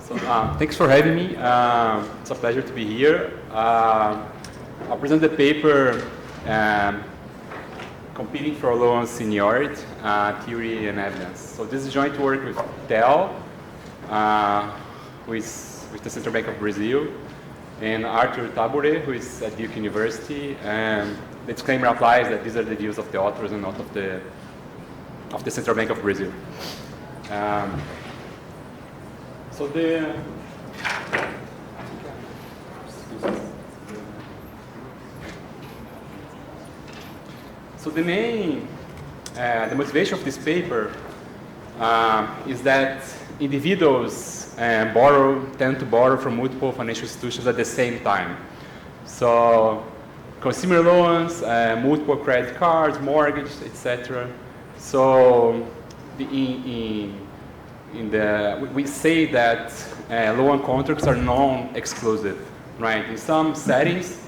So, thanks for having me. It's a pleasure to be here. I'll present the paper Competing for Loan Seniority, Theory and Evidence. So this is joint work with Tel, with the Central Bank of Brazil, and Arthur Tabore, who is at Duke University. And the disclaimer applies that these are the views of the authors and not of the Central Bank of Brazil. So the main, the motivation of this paper is that individuals tend to borrow from multiple financial institutions at the same time. So consumer loans, multiple credit cards, mortgage, etc. So we say that loan contracts are non-exclusive, right? In some settings,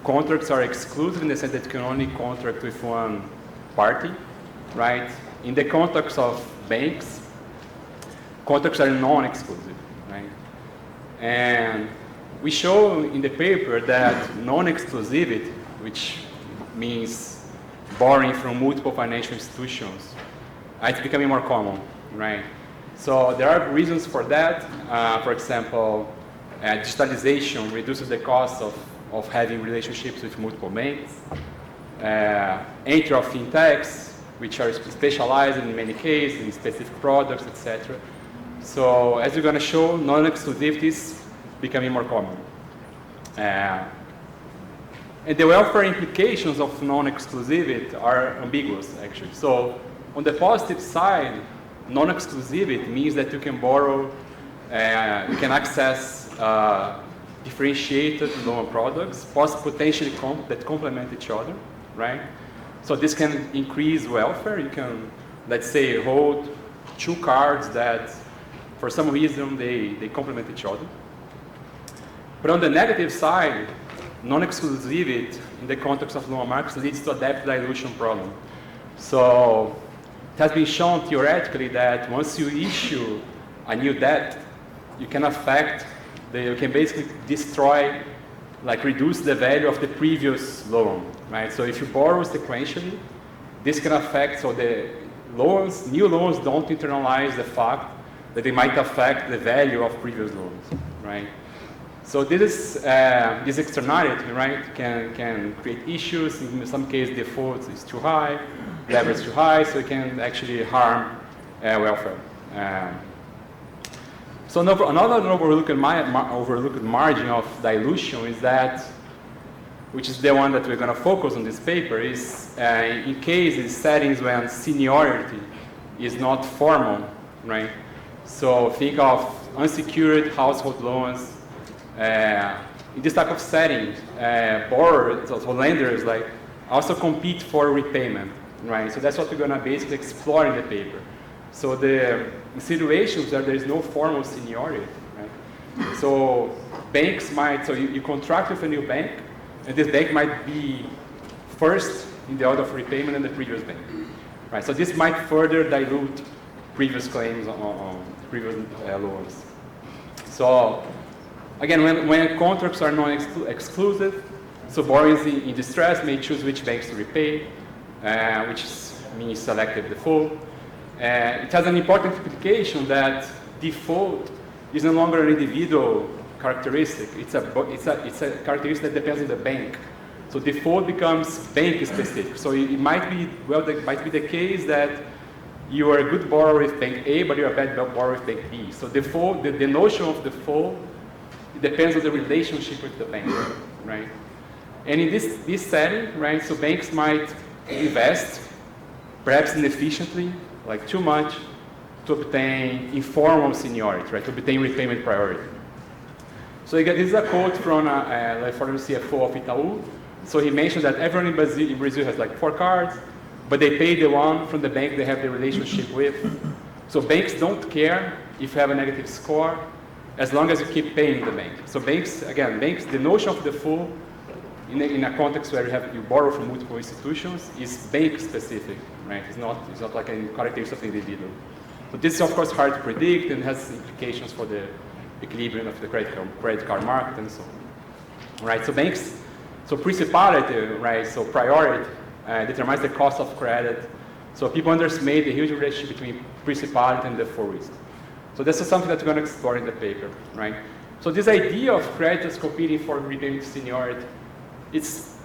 contracts are exclusive in the sense that you can only contract with one party, right? In the context of banks, contracts are non-exclusive, right? And we show in the paper that non-exclusivity, which means borrowing from multiple financial institutions, it's becoming more common, right? So there are reasons for that. For example, digitalization reduces the cost of having relationships with multiple banks. Entry of fintechs, which are specialized in many cases, in specific products, etc. So as we're going to show, non-exclusivity is becoming more common. And the welfare implications of non-exclusivity are ambiguous, actually. So on the positive side, non-exclusivity means that you can borrow, you can access differentiated loan products, potentially that complement each other, right? So this can increase welfare. You can, let's say, hold two cards that, for some reason, they complement each other. But on the negative side, non-exclusivity in the context of loan markets leads to a debt dilution problem. So it has been shown theoretically that once you issue a new debt, you can basically destroy, reduce the value of the previous loan, right? So if you borrow sequentially, this can affect, so the new loans don't internalize the fact that they might affect the value of previous loans, right? So this externality, right, can create issues. In some cases, default is too high, leverage too high, so it can actually harm welfare. So another overlooked margin of dilution is that, which is the one that we're going to focus on this paper, is in cases, settings when seniority is not formal, right? So think of unsecured household loans. In this type of setting, borrowers, so lenders, also compete for repayment, right? So that's what we're going to basically explore in the paper. So in situations where there is no formal seniority, right? So banks so you contract with a new bank, and this bank might be first in the order of repayment than the previous bank, right? So this might further dilute previous claims on previous loans. So again, when contracts are non-exclusive, so borrowers in distress may choose which banks to repay, which means selective default. It has an important implication that default is no longer an individual characteristic. It's a characteristic that depends on the bank. So default becomes bank specific. So it might be the case that you are a good borrower with bank A, but you're a bad borrower with bank B. So default, the notion of default, it depends on the relationship with the bank, right? And in this setting, right, so banks might invest, perhaps inefficiently, too much, to obtain informal seniority, right, to obtain repayment priority. So again, this is a quote from a former CFO of Itaú. So he mentioned that everyone in Brazil has 4 cards, but they pay the one from the bank they have the relationship with. So banks don't care if you have a negative score, as long as you keep paying the bank. So banks, the notion of default in a context where you borrow from multiple institutions is bank specific, right? It's not like a characteristic of the individual. So this is of course hard to predict and has implications for the equilibrium of the credit card market and so on. Right, so banks, so principality, right, so priority determines the cost of credit. So people underestimate the huge relationship between principality and default risk. So this is something that we're going to explore in the paper, right? So this idea of creditors competing for repayment seniority, it's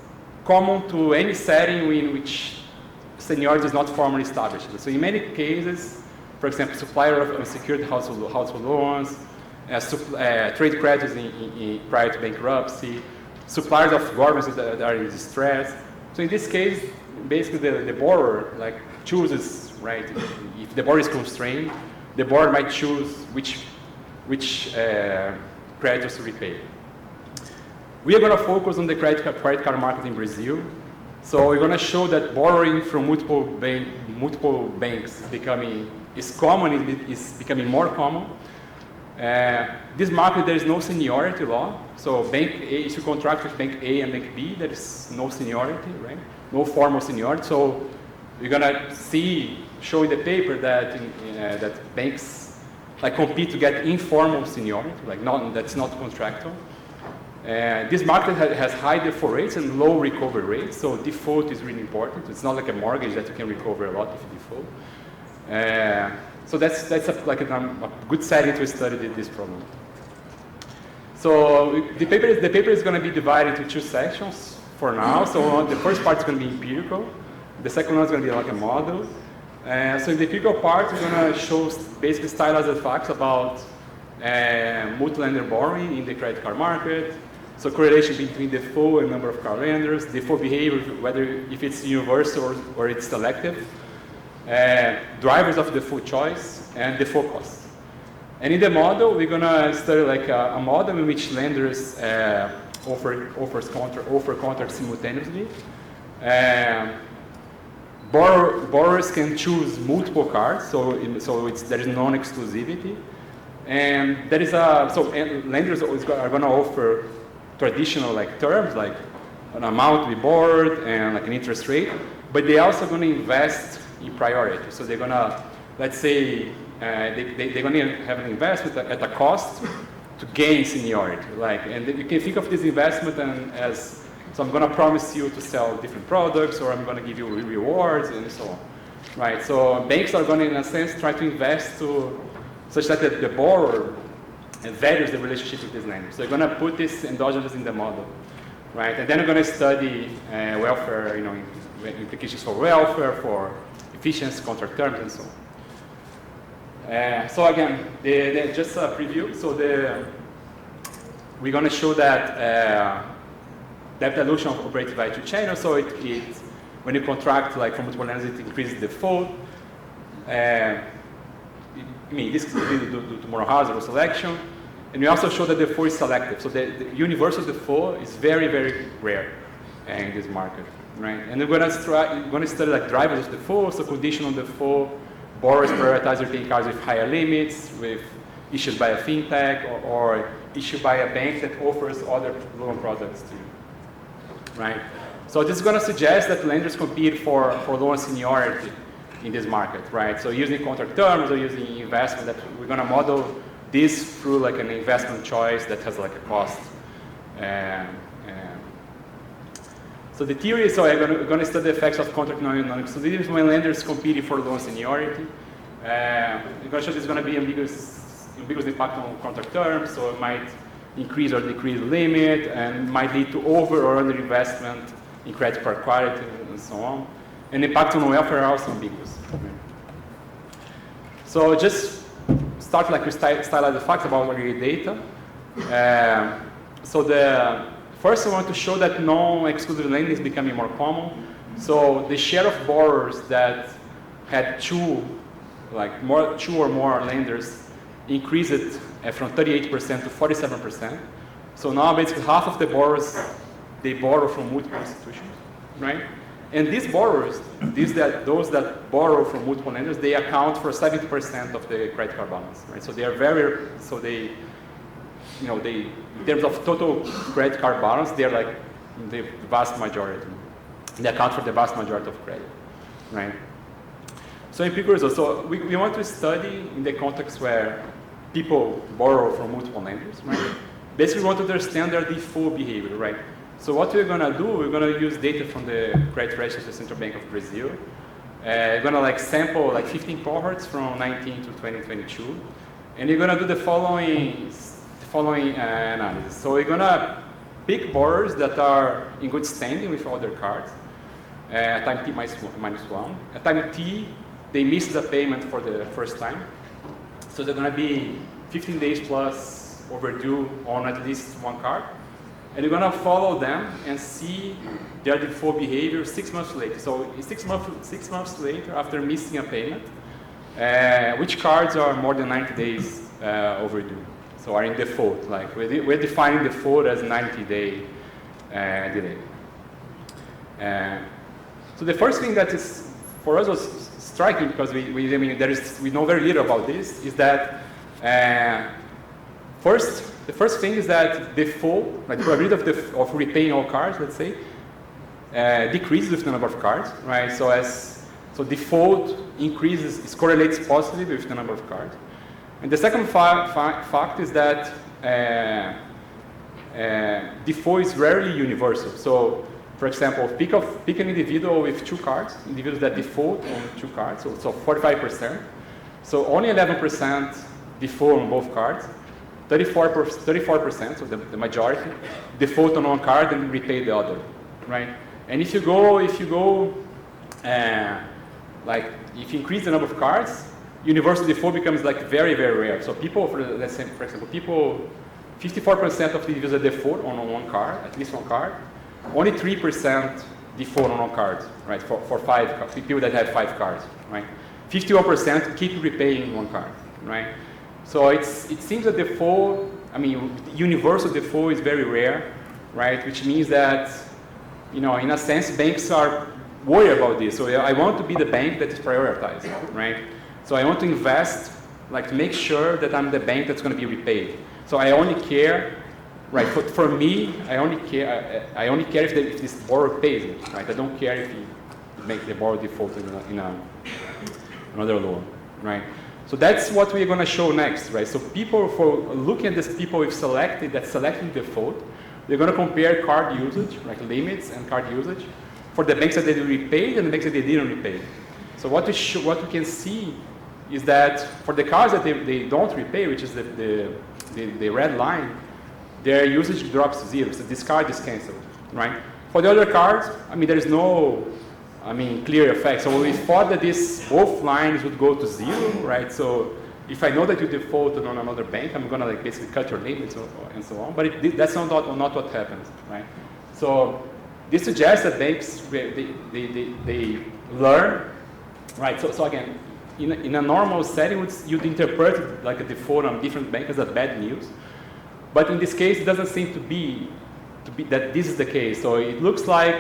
common to any setting in which seniority is not formally established. So in many cases, for example, supplier of unsecured household loans, trade creditors prior to bankruptcy, suppliers of governments that are in distress. So in this case, basically the borrower like chooses, right? If the borrower is constrained, the borrower might choose which creditors to repay. We are going to focus on the credit card market in Brazil. So we're going to show that borrowing from multiple banks is becoming more common. This market, there is no seniority law. So if you contract with bank A and bank B, there is no seniority, right? No formal seniority. So you're going to show in the paper that that banks like compete to get informal seniority, like that's not contractual. This market has high default rates and low recovery rates, so default is really important. It's not like a mortgage that you can recover a lot if you default. So that's a good setting to study this problem. So the paper is going to be divided into two sections for now. So the first part is going to be empirical. The second one is going to be like a model. So in the empirical part, we're going to show basically stylized facts about multi-lender borrowing in the credit card market. So correlation between default and number of card lenders, default behavior, whether if it's universal or it's selective, drivers of default choice, and default costs. And in the model, we're going to study like a model in which lenders offer contracts simultaneously. Borrowers can choose multiple cards, so there is non-exclusivity. And there is lenders are going to offer traditional like terms, like an amount to be borrowed and like an interest rate, but they're also going to invest in priority. So they're going to, let's say, they're going to have an investment at a cost to gain seniority. And you can think of this investment as, so I'm going to promise you to sell different products, or I'm going to give you rewards and so on. Right? So banks are going to, in a sense, try to invest such that the borrower values the relationship with this lender. So they're going to put this endogenous in the model, right? And then we're going to study welfare, implications for welfare, for efficiency, contract terms, and so on. So again, just a preview. So we're going to show that debt dilution of operated by two channels. So when you contract like from multiple lenders, it increases default. This could be due to moral hazard or selection. And we also show that default is selective. So the universal default is very, very rare in this market, right? And we're going to study like drivers of default, so conditional default, borrowers prioritize repaying cards with higher limits, with issued by a fintech or issued by a bank that offers other loan products to you, right? So this is going to suggest that lenders compete for loan seniority in this market, right? So using contract terms or using investment, that we're going to model this through like an investment choice that has like a cost. So the theory is, we're going to study the effects of contract non-exclusivity when lenders competing for loan seniority. We're going to show this is going to be ambiguous impact on contract terms, so it might increase or decrease the limit and might lead to over or under investment in credit card quality and so on. And impact on welfare are also ambiguous. So just start like with stylized facts about aggregate data. So first I want to show that non-exclusive lending is becoming more common. So the share of borrowers that had two or more lenders increased from 38% to 47%. So now basically half of the borrowers, they borrow from multiple institutions, right? And these borrowers, those that borrow from multiple lenders, they account for 70% of the credit card balance, right? So they are in terms of total credit card balance, they are like the vast majority. They account for the vast majority of credit, right? So empirical results. So we want to study in the context where people borrow from multiple lenders, right? Basically, we want to understand their default behavior, right? So what we're gonna do, we're gonna use data from the credit register of the Central Bank of Brazil. We're gonna like sample like 15 cohorts from 19 to 2022, and you're gonna do the following analysis. So we're gonna pick borrowers that are in good standing with all their cards. At time t -1. At time t, they missed the payment for the first time. So they're going to be 15 days plus overdue on at least one card. And you're going to follow them and see their default behavior 6 months later. So 6 months later, after missing a payment, which cards are more than 90 days overdue? So are in default. Like we're defining default as 90-day delay. So the first thing that is for us was striking, because we know very little about this, is that the first thing is that default, like the probability of repaying all cards, let's say, decreases with the number of cards, right? So default increases, correlates positively with the number of cards. And the second fact is that default is rarely universal. So, for example, pick an individual with 2 cards, individuals that default on 2 cards, so 45%. So only 11% default on both cards. 34%, so the majority, default on one card and repay the other, right? And if you increase the number of cards, universal default becomes like very, very rare. So people, let's say, for example, 54% of the individuals that default on one card, at least one card. Only 3% default on one card, right? For 5 people that have 5 cards, right? 51% keep repaying one card, right? So it seems that default, universal default is very rare, right? Which means that, in a sense, banks are worried about this. So I want to be the bank that is prioritized, right? So I want to invest, like to make sure that I'm the bank that's going to be repaid. So I only care. Right, for me, I only care if this borrower pays it, right? I don't care if you make the borrower default in another loan, right? So that's what we're going to show next, right? So for looking at these people we've selected default, they're going to compare card usage, like limits and card usage, for the banks that they repaid and the banks that they didn't repay. So what we can see is that for the cards that they don't repay, which is the red line, their usage drops to 0, so this card is canceled, right? For the other cards, there is no, clear effect. So we thought that both lines would go to 0, right? So if I know that you defaulted on another bank, I'm gonna basically cut your limits and so on. But that's not what happens, right? So this suggests that banks they learn, right? So again, in a normal setting, you'd interpret like a default on different banks as bad news. But in this case, it doesn't seem to be that this is the case. So it looks like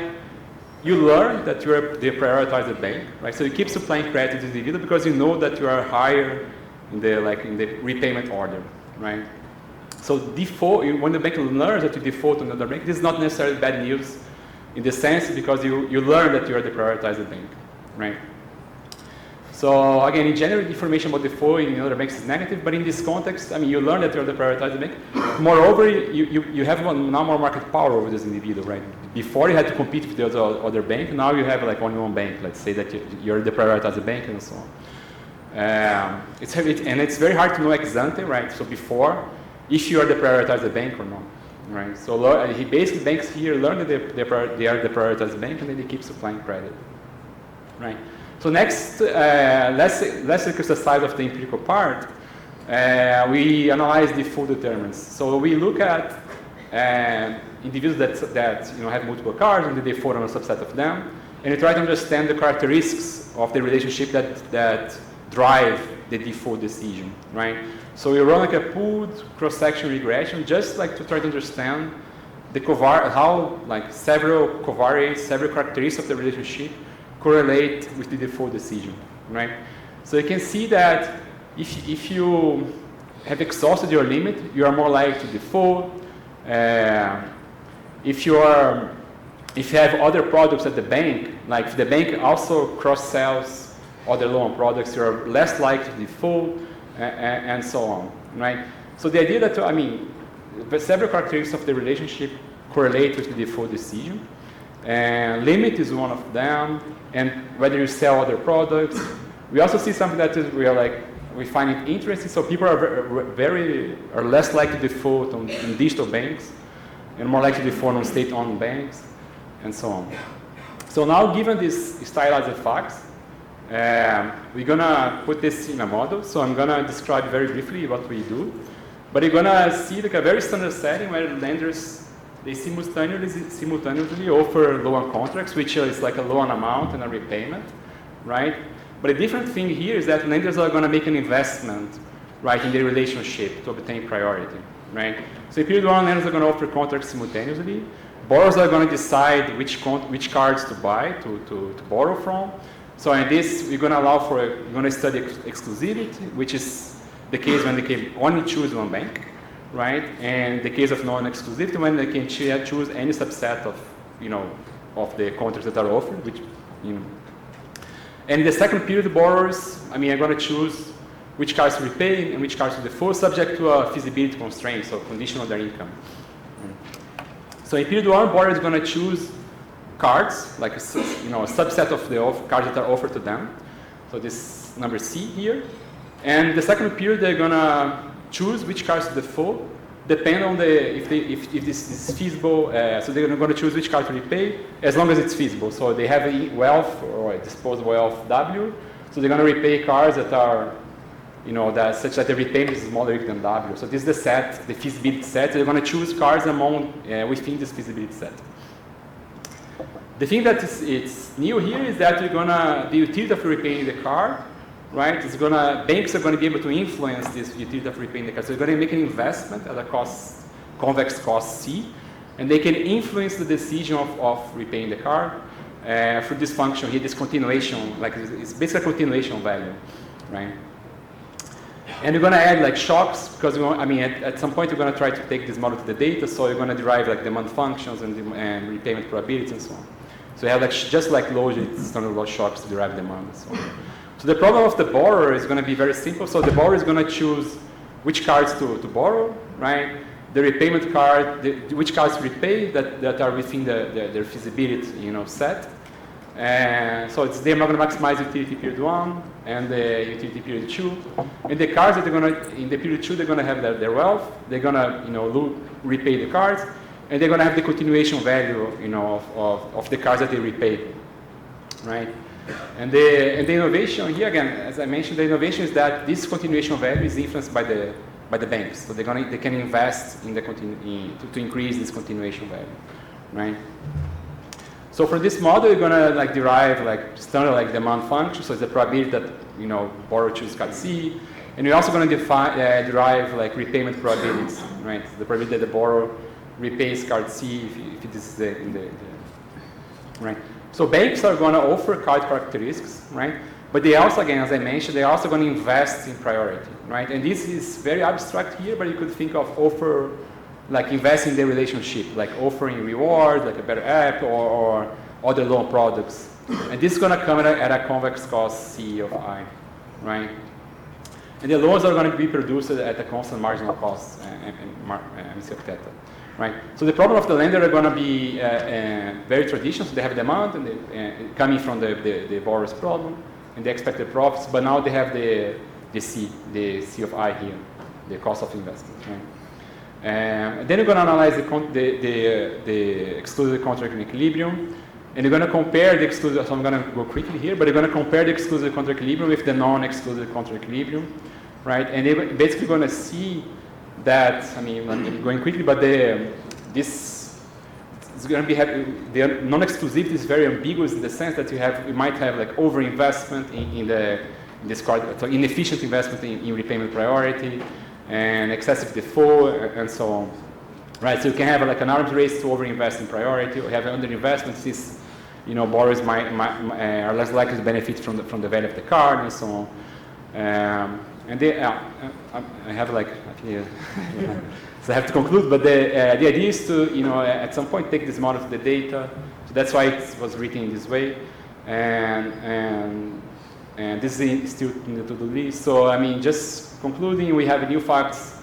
you learn that you're the prioritized bank, right? So you keep supplying credit to the individual because you know that you are higher in the repayment order, right? So default, when the bank learns that you default on another bank, this is not necessarily bad news in the sense because you learn that you are the prioritized bank, right? So again, in general, information about default in other banks is negative, but in this context, you learn that you're the prioritized bank. Moreover, you have now more market power over this individual, right? Before you had to compete with the other bank, now you have only one bank. Let's say that you're the prioritized bank and so on. It's very hard to know ex ante, right? So before, if you are the prioritized bank or not, right? So basically banks here learn that they are the prioritized bank, and then they keep supplying credit, right? So next, let's exercise of the empirical part. We analyze the default determinants. So we look at individuals that have multiple cards and they default on a subset of them, and we try to understand the characteristics of the relationship that drive the default decision, right? So we run a pooled cross-section regression just to try to understand how several covariates, several characteristics of the relationship correlate with the default decision, right? So you can see that if you have exhausted your limit, you are more likely to default. If you have other products at the bank, like if the bank also cross-sells other loan products, you are less likely to default, and so on, right? So the idea that, the several characteristics of the relationship correlate with the default decision. And limit is one of them, and whether you sell other products. We also see something that we find it interesting. So people are less likely to default in digital banks, and more likely to default on state-owned banks, and so on. So now, given these stylized facts, we're gonna put this in a model. So I'm gonna describe very briefly what we do, but you're gonna see like a very standard setting where lenders they simultaneously offer loan contracts, which is like a loan amount and a repayment, right? But a different thing here is that lenders are going to make an investment, right, in their relationship to obtain priority, right? So in period one, lenders are going to offer contracts simultaneously. Borrowers are going to decide which cards to buy, to borrow from. So in this, we're going to we're going to study exclusivity, which is the case when they can only choose one bank, right? And the case of non-exclusivity, when they can choose any subset of, of the contracts that are offered, which, And in the second period, the borrowers, are going to choose which cards to repay and which cards to default, subject to a feasibility constraint, so condition on their income. So in period one, borrower is going to choose cards, like a subset of the cards that are offered to them. So this number C here. And the second period, they're going to choose which cards to default, depend on if this is feasible. So they're going to choose which card to repay, as long as it's feasible. So they have a wealth or a disposable wealth W. So they're going to repay cards that are, such that the repayment is smaller than W. So this is the set, the feasibility set. They're going to choose cards within this feasibility set. The thing that it's new here is that the utility of repaying the card, right? Banks are going to be able to influence this utility of repaying the card. So they're going to make an investment at a convex cost C, and they can influence the decision of repaying the card through this function here, this continuation, it's basically a continuation value, right? And we're going to add shocks, because at some point we're going to try to take this model to the data, so you're going to derive demand functions and repayment probabilities and so on. So you have just like logit, standard law shocks to derive demand and so on. So the problem of the borrower is going to be very simple. So the borrower is going to choose which cards to borrow, right? The repayment card, which cards to repay that are within their feasibility, set. And so they're not going to maximize utility period 1 and the utility period 2. And the cards that they're going to, in the period 2, they're going to have their wealth. They're going to, repay the cards, and they're going to have the continuation value, of the cards that they repay, right? And the innovation here, again, as I mentioned, the innovation is that this continuation value is influenced by the banks. So they can invest in to increase this continuation value, right? So for this model, you're gonna derive standard demand function. So it's the probability that borrower chooses card C, and you're also gonna derive repayment probabilities, right? So the probability that the borrower repays card C if this is right. So banks are going to offer card characteristics, right? But they also, again, as I mentioned, they're also going to invest in priority, right? And this is very abstract here, but you could think of investing in the relationship, like offering rewards, like a better app or other loan products. And this is going to come at a convex cost C of I, right? And the loans are going to be produced at a constant marginal cost, MC of theta. Right. So the problem of the lender are going to be very traditional. So they have demand and coming from the borrower's problem and the expected profits, but now they have the C of I here, the cost of investment. Right. And then you're going to analyze the exclusive contract in equilibrium, and you're going to compare the exclusive. So I'm going to go quickly here, but you're going to compare the exclusive contract equilibrium with the non-exclusive contract equilibrium, right? And they're basically going to see that, I'm going quickly, but this is going to be the non-exclusivity is very ambiguous in the sense that you might have over-investment in this card, so inefficient investment in repayment priority and excessive default and so on, right? So you can have an arms race to over-invest in priority, or have under-investment since borrowers are less likely to benefit from the value of the card and so on. And I have so I have to conclude, but the idea is to, at some point take this model to the data. So that's why it was written in this way. And And this is still in the to-do list. So, I mean, just concluding, we have new facts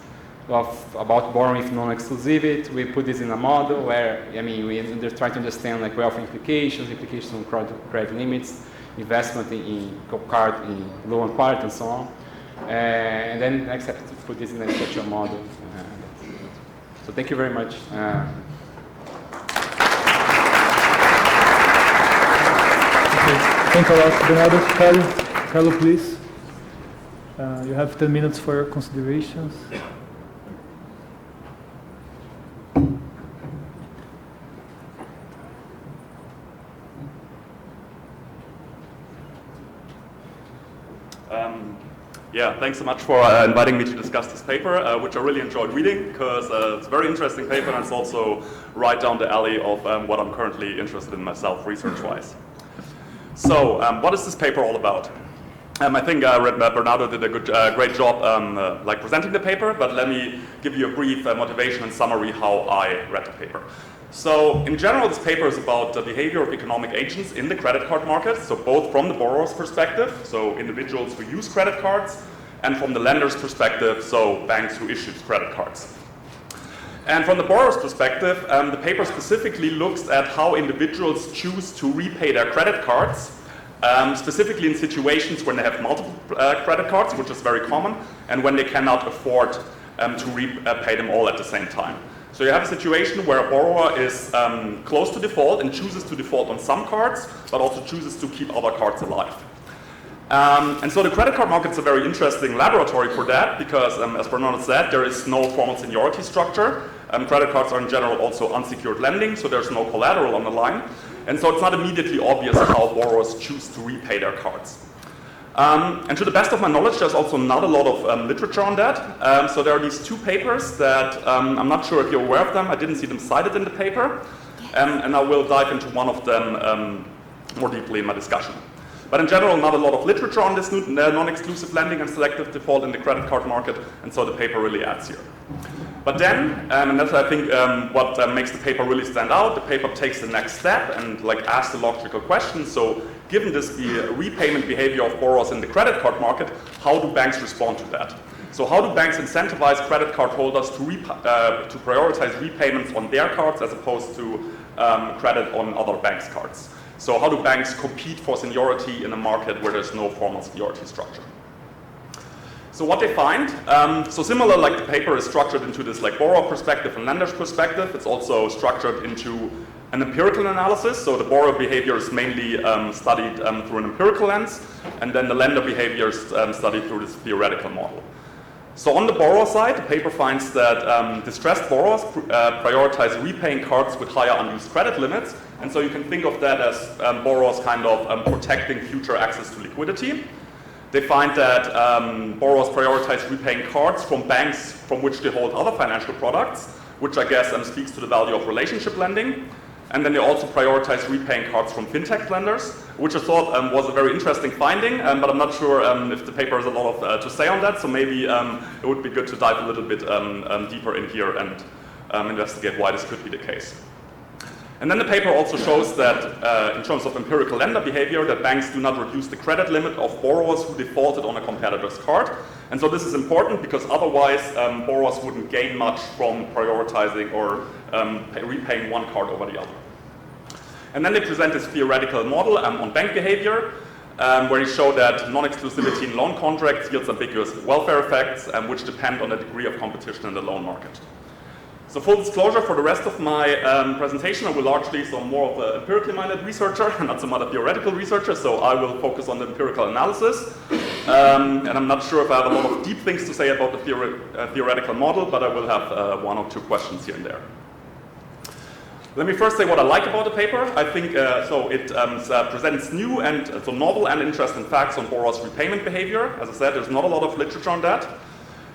about borrowing with non-exclusivity. We put this in a model where, I mean, we try to understand like wealth implications on credit limits, investment in loan quality, and so on. And then next step to put this in a structural model. So thank you very much. Thank you a lot, Bernardo. Carlo, please. You have 10 minutes for your considerations. Yeah, thanks so much for inviting me to discuss this paper, which I really enjoyed reading because it's a very interesting paper and it's also right down the alley of what I'm currently interested in myself, research-wise. So, what is this paper all about? I think Bernardo did a great job like presenting the paper, but let me give you a brief motivation and summary how I read the paper. So, in general, this paper is about the behavior of economic agents in the credit card market, so both from the borrower's perspective, so individuals who use credit cards, and from the lender's perspective, so banks who issue credit cards. And from the borrower's perspective, the paper specifically looks at how individuals choose to repay their credit cards, specifically in situations when they have multiple credit cards, which is very common, and when they cannot afford to repay them all at the same time. So you have a situation where a borrower is close to default and chooses to default on some cards, but also chooses to keep other cards alive. And so the credit card market is a very interesting laboratory for that because, as Bernardo said, there is no formal seniority structure. Credit cards are in general also unsecured lending, so there's no collateral on the line. And so it's not immediately obvious how borrowers choose to repay their cards. And to the best of my knowledge, there's also not a lot of literature on that. So there are these two papers that I'm not sure if you're aware of them. I didn't see them cited in the paper. And I will dive into one of them more deeply in my discussion. But in general, not a lot of literature on this non-exclusive lending and selective default in the credit card market, and so the paper really adds here. But then, and that's I think what makes the paper really stand out, the paper takes the next step and like asks the logical question. So given this the repayment behavior of borrowers in the credit card market, how do banks respond to that? So how do banks incentivize credit card holders to prioritize repayments on their cards as opposed to credit on other banks' cards? So how do banks compete for seniority in a market where there's no formal seniority structure? So what they find, so similar like the paper is structured into this like borrower perspective and lender's perspective, it's also structured into an empirical analysis. So the borrower behavior is mainly studied through an empirical lens, and then the lender behavior is studied through this theoretical model. So on the borrower side, the paper finds that distressed borrowers prioritize repaying cards with higher unused credit limits. And so you can think of that as borrowers kind of protecting future access to liquidity. They find that borrowers prioritize repaying cards from banks from which they hold other financial products, which I guess speaks to the value of relationship lending. And then they also prioritize repaying cards from fintech lenders, which I thought was a very interesting finding, but I'm not sure if the paper has a lot of to say on that, so maybe it would be good to dive a little bit deeper in here and investigate why this could be the case. And then the paper also shows that in terms of empirical lender behavior, that banks do not reduce the credit limit of borrowers who defaulted on a competitor's card. And so this is important because otherwise borrowers wouldn't gain much from prioritizing or repaying one card over the other. And then they present this theoretical model on bank behavior, where they show that non-exclusivity in loan contracts yields ambiguous welfare effects, which depend on the degree of competition in the loan market. So full disclosure, for the rest of my presentation, I will largely, so more of an empirically minded researcher, and not some other theoretical researcher, so I will focus on the empirical analysis. And I'm not sure if I have a lot of deep things to say about the theoretical model, but I will have one or two questions here and there. Let me first say what I like about the paper. I think it presents new and so novel and interesting facts on borrowers' repayment behavior. As I said, there's not a lot of literature on that.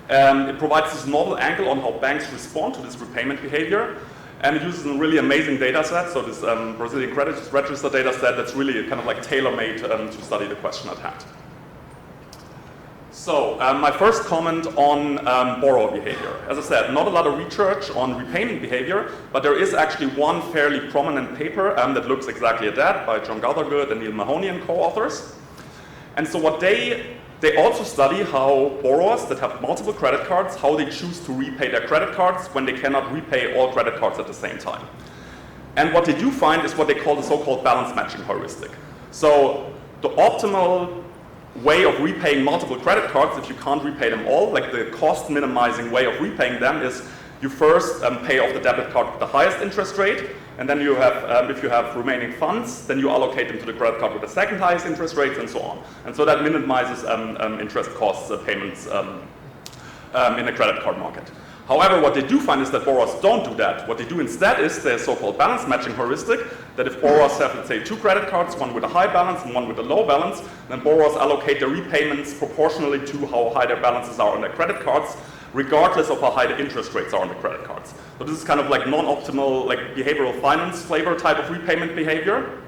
It provides this novel angle on how banks respond to this repayment behavior. And it uses a really amazing data set, so this Brazilian credit register data set that's really kind of like tailor-made to study the question at hand. So my first comment on borrower behavior. As I said, not a lot of research on repayment behavior, but there is actually one fairly prominent paper that looks exactly at that by John Gathergood and Neil Mahoney and co-authors. And so what they also study how borrowers that have multiple credit cards, how they choose to repay their credit cards when they cannot repay all credit cards at the same time. And what they do find is what they call the so-called balance matching heuristic. So the optimal way of repaying multiple credit cards, if you can't repay them all, like the cost minimizing way of repaying them is you first pay off the debit card with the highest interest rate, and then you have, if you have remaining funds, then you allocate them to the credit card with the second highest interest rates, and so on. And so that minimizes interest costs payments in the credit card market. However, what they do find is that borrowers don't do that. What they do instead is their so-called balance matching heuristic, that if borrowers have, let's say, 2 credit cards, one with a high balance and one with a low balance, then borrowers allocate their repayments proportionally to how high their balances are on their credit cards, regardless of how high the interest rates are on the credit cards. So this is kind of like non-optimal, like behavioral finance flavor type of repayment behavior.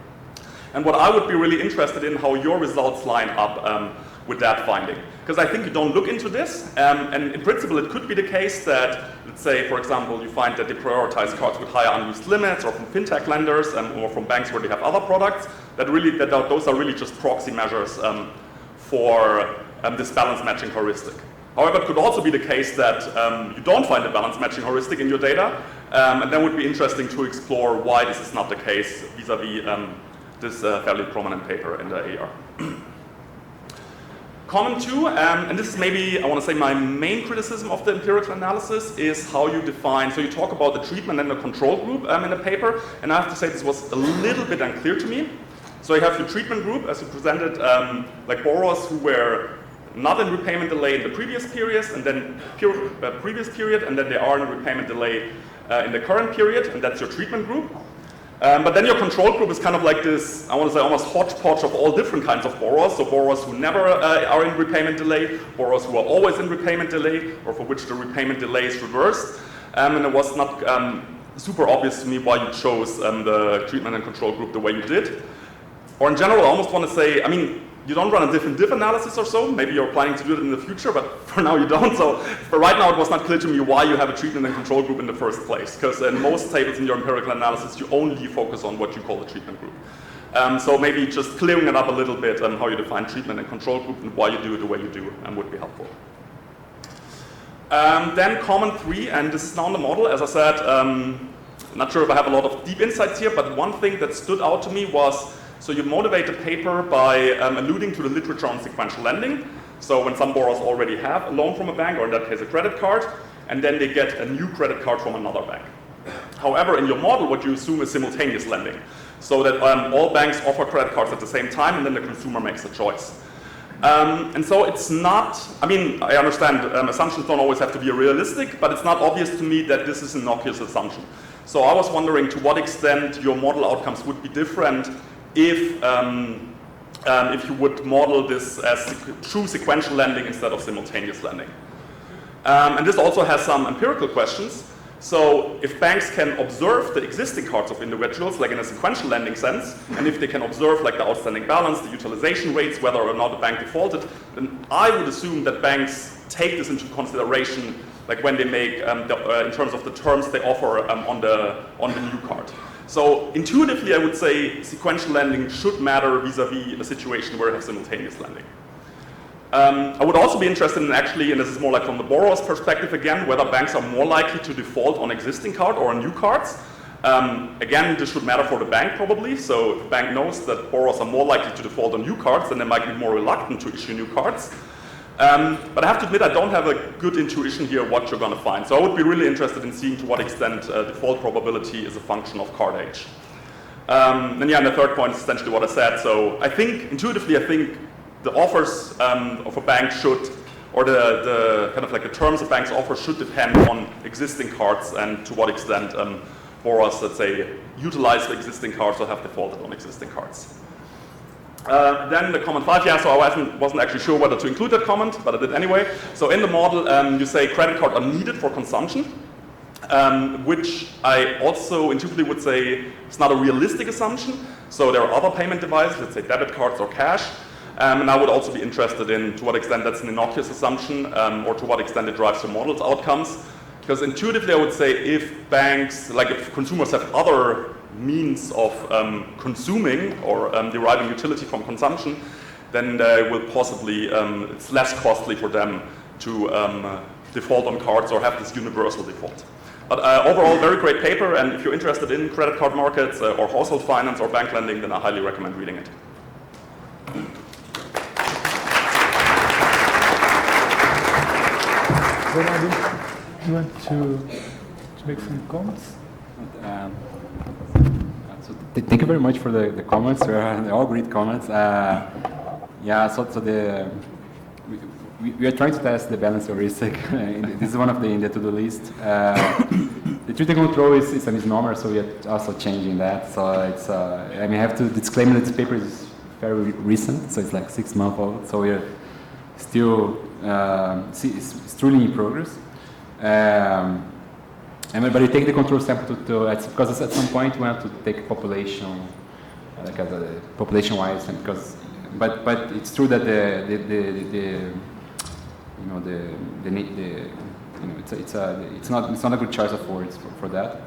And what I would be really interested in how your results line up with that finding. Because I think you don't look into this, and in principle it could be the case that, let's say, for example, you find that they prioritize cards with higher unused limits, or from fintech lenders, or from banks where they have other products, those are really just proxy measures for this balance matching heuristic. However, it could also be the case that you don't find a balance matching heuristic in your data, and then would be interesting to explore why this is not the case vis-a-vis this fairly prominent paper in the AR. Common too, and this is maybe, I want to say, my main criticism of the empirical analysis is how you define, so you talk about the treatment and the control group in the paper, and I have to say this was a little bit unclear to me. So you have your treatment group, as you presented, like borrowers who were not in repayment delay in the previous periods, and then previous period, and then they are in repayment delay in the current period, and that's your treatment group. But then your control group is kind of like this, I want to say, almost hodgepodge of all different kinds of borrowers. So borrowers who never are in repayment delay, borrowers who are always in repayment delay, or for which the repayment delay is reversed. And it was not super obvious to me why you chose the treatment and control group the way you did. Or in general, I almost want to say, I mean, you don't run a diff analysis or so. Maybe you're planning to do it in the future, but for now you don't. So for right now, it was not clear to me why you have a treatment and control group in the first place. Because in most tables in your empirical analysis, you only focus on what you call the treatment group. So maybe just clearing it up a little bit on how you define treatment and control group and why you do it the way you do would be helpful. Then common 3, and this is now in the model. As I said, not sure if I have a lot of deep insights here, but one thing that stood out to me was, so you motivate the paper by alluding to the literature on sequential lending. So when some borrowers already have a loan from a bank, or in that case a credit card, and then they get a new credit card from another bank. However, in your model, what you assume is simultaneous lending. So that all banks offer credit cards at the same time, and then the consumer makes a choice. And so it's not, I mean, I understand assumptions don't always have to be realistic, but it's not obvious to me that this is an innocuous assumption. So I was wondering to what extent your model outcomes would be different if you would model this as true sequential lending instead of simultaneous lending. And this also has some empirical questions. So if banks can observe the existing cards of individuals, like in a sequential lending sense, and if they can observe like the outstanding balance, the utilization rates, whether or not the bank defaulted, then I would assume that banks take this into consideration, like when they make, in terms of the terms they offer on the new card. So intuitively, I would say sequential lending should matter vis-a-vis a situation where you have simultaneous lending. I would also be interested in actually, and this is more like from the borrower's perspective again, whether banks are more likely to default on existing card or on new cards. Again, this should matter for the bank probably. So if the bank knows that borrowers are more likely to default on new cards, then they might be more reluctant to issue new cards. But I have to admit, I don't have a good intuition here what you're going to find. So I would be really interested in seeing to what extent default probability is a function of card age. And yeah, and the third point is essentially what I said. So I think, intuitively, I think the offers of a bank should, or the kind of like the terms a bank's offer should depend on existing cards and to what extent borrowers, let's say, utilize the existing cards or have defaulted on existing cards. Then the comment 5, yeah, so I wasn't actually sure whether to include that comment, but I did anyway. So in the model, you say credit cards are needed for consumption, which I also intuitively would say is not a realistic assumption. So there are other payment devices, let's say debit cards or cash, and I would also be interested in to what extent that's an innocuous assumption, or to what extent it drives your model's outcomes. Because intuitively I would say if banks, like if consumers have other means of consuming or deriving utility from consumption, then they will possibly, it's less costly for them to default on cards or have this universal default. But overall, very great paper, and if you're interested in credit card markets or household finance or bank lending, then I highly recommend reading it. Bernardo, do you want to make some comments? Thank you very much for the comments. They're all great comments. Yeah, so we are trying to test the balance of risk. This is one of the in the to-do list. The treaty control is a misnomer, so we are also changing that. So it's I mean, I have to disclaim that this paper is very recent, so it's like 6 months old. So we are still it's truly in progress. But you take the control sample because at some point we have to take population, like population-wise, but it's true that it's not a good choice of words for that.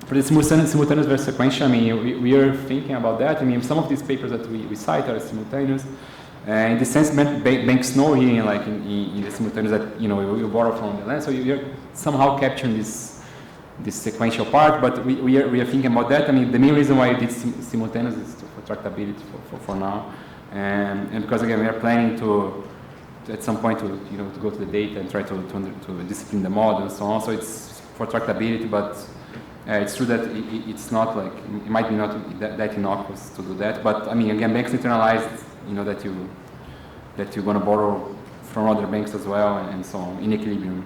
For the simultaneous versus sequential, I mean, we are thinking about that. I mean, some of these papers that we cite are simultaneous. In the sense, banks know here, like in the simultaneous, that you borrow from the land, so you're somehow capturing this sequential part. But we are thinking about that. I mean, the main reason why I did simultaneous is for tractability for now, and because again we are planning to at some point to go to the data and try to discipline the model and so on. So it's for tractability, but it's true that it's not like it might be not that innocuous to do that. But I mean, again, banks internalize that you're going to borrow from other banks as well, and so on, in equilibrium.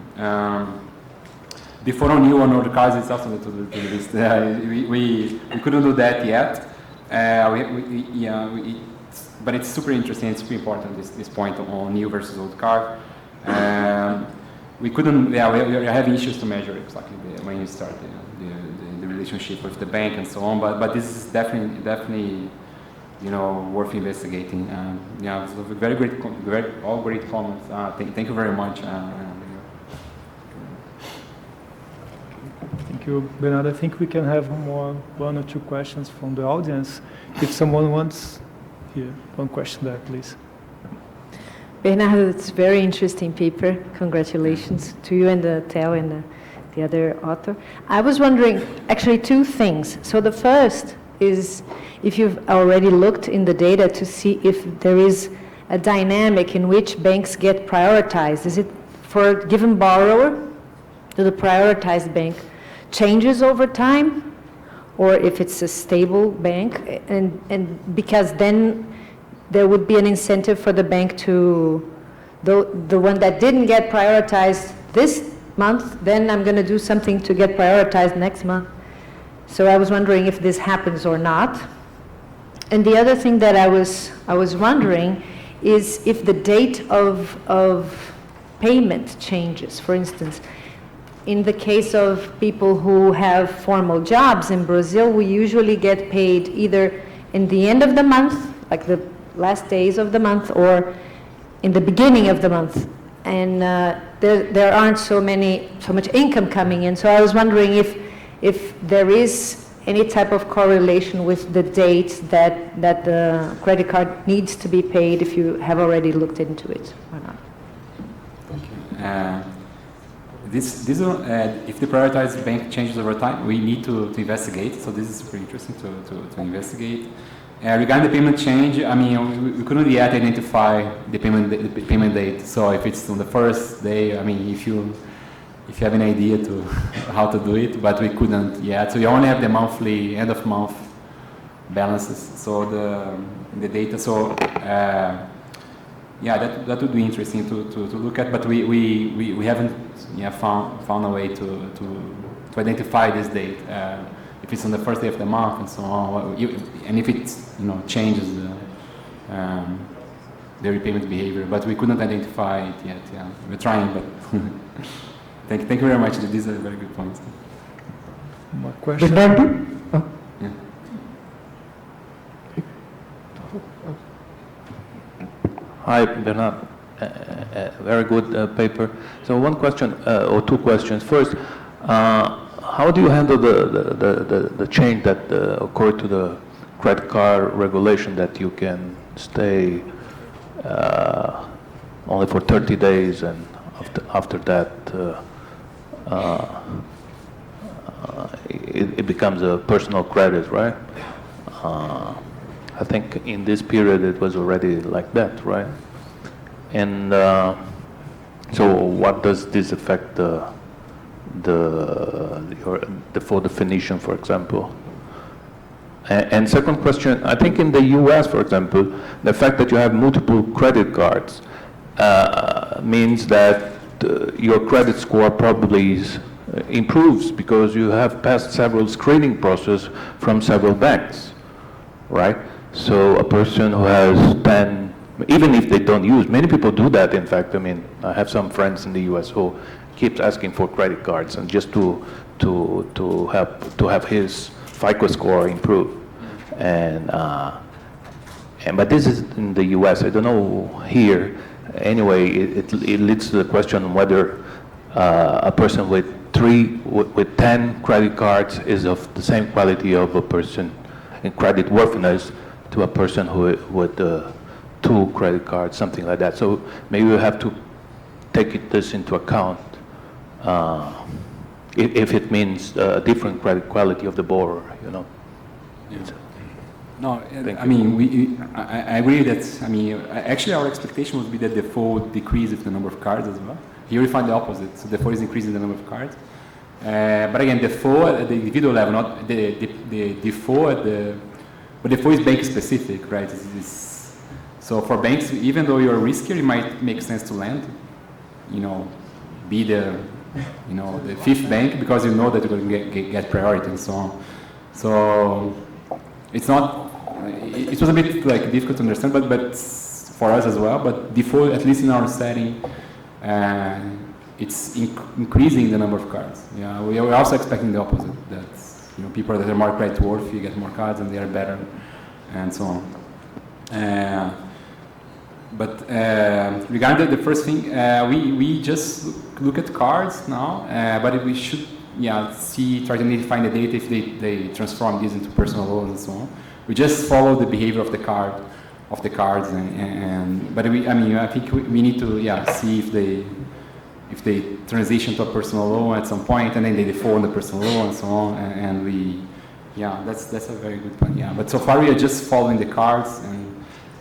Before on new or the cards, it's also to the list. We couldn't do that yet. But it's super interesting. It's super important this point on new versus old card. We couldn't. We are having issues to measure exactly when you start the relationship with the bank and so on. But this is definitely worth investigating. Yeah, so all great comments. Thank you very much. Thank you, Bernardo. I think we can have one or two questions from the audience. If someone wants, here, one question there, please. Bernardo, it's a very interesting paper. Congratulations to you and the TEL and the other author. I was wondering, actually, two things. So the first is if you've already looked in the data to see if there is a dynamic in which banks get prioritized. Is it for a given borrower, do the prioritized bank changes over time, or if it's a stable bank, and because then there would be an incentive for the bank to, the one that didn't get prioritized this month, then I'm going to do something to get prioritized next month. So I was wondering if this happens or not. And the other thing that I was wondering is if the date of payment changes. For instance, in the case of people who have formal jobs in Brazil, we usually get paid either in the end of the month, like the last days of the month, or in the beginning of the month. And there aren't so much income coming in. So I was wondering if there is any type of correlation with the date that the credit card needs to be paid, if you have already looked into it or not. Thank you. If the prioritized bank changes over time, we need to investigate. So this is super interesting to investigate. Regarding the payment change, I mean, we couldn't yet identify the payment date. So if it's on the first day, I mean, if you have an idea to how to do it, but we couldn't yet. So you only have the monthly, end of month balances. So the data. So yeah, that would be interesting to look at. But we haven't found a way to identify this date. If it's on the first day of the month and so on, and if it changes the repayment behavior, but we couldn't identify it yet. Yeah, we're trying, but thank you very much. These are very good points. More questions? Yeah. Hi, Bernard. Very good paper. So one question or two questions. First, how do you handle the change that occurred to the credit card regulation that you can stay only for 30 days, and after that it becomes a personal credit, right? I think in this period it was already like that, right? And so what does this affect your default definition, for example? And second question, I think in the US, for example, the fact that you have multiple credit cards means that your credit score probably improves because you have passed several screening processes from several banks, right? So a person who has 10, even if they don't use, many people do that, in fact. I mean, I have some friends in the US who keeps asking for credit cards and just to have his FICO score improve. And but this is in the US. I don't know here. Anyway, it leads to the question whether a person with 10 credit cards is of the same quality of a person in credit worthiness to a person with 2 credit cards, something like that. So maybe we have to take this into account if it means a different credit quality of the borrower, you know. Yeah. No, I mean, I agree that, I mean, actually our expectation would be that default decrease with the number of cards as well. Here we find the opposite, so default is increasing the number of cards. But again, default at the individual level, not the default, but default is bank specific, right? So for banks, even though you're riskier, it might make sense to lend, you know, be the 5th bank because you know that you're going to get priority and so on. So it's not, it was a bit like difficult to understand, but for us as well, but default, at least in our setting, it's increasing the number of cards. Yeah, we're also expecting the opposite, that people that are more credit worthy get more cards and they are better, and so on. But regarding the first thing, we just look at cards now, but we should try to find the data if they transform these into personal loans and so on. We just follow the behavior of the cards, but I think we need to see if they transition to a personal loan at some point and then they default on the personal loan and so on, and that's a very good point. Yeah, but so far we are just following the cards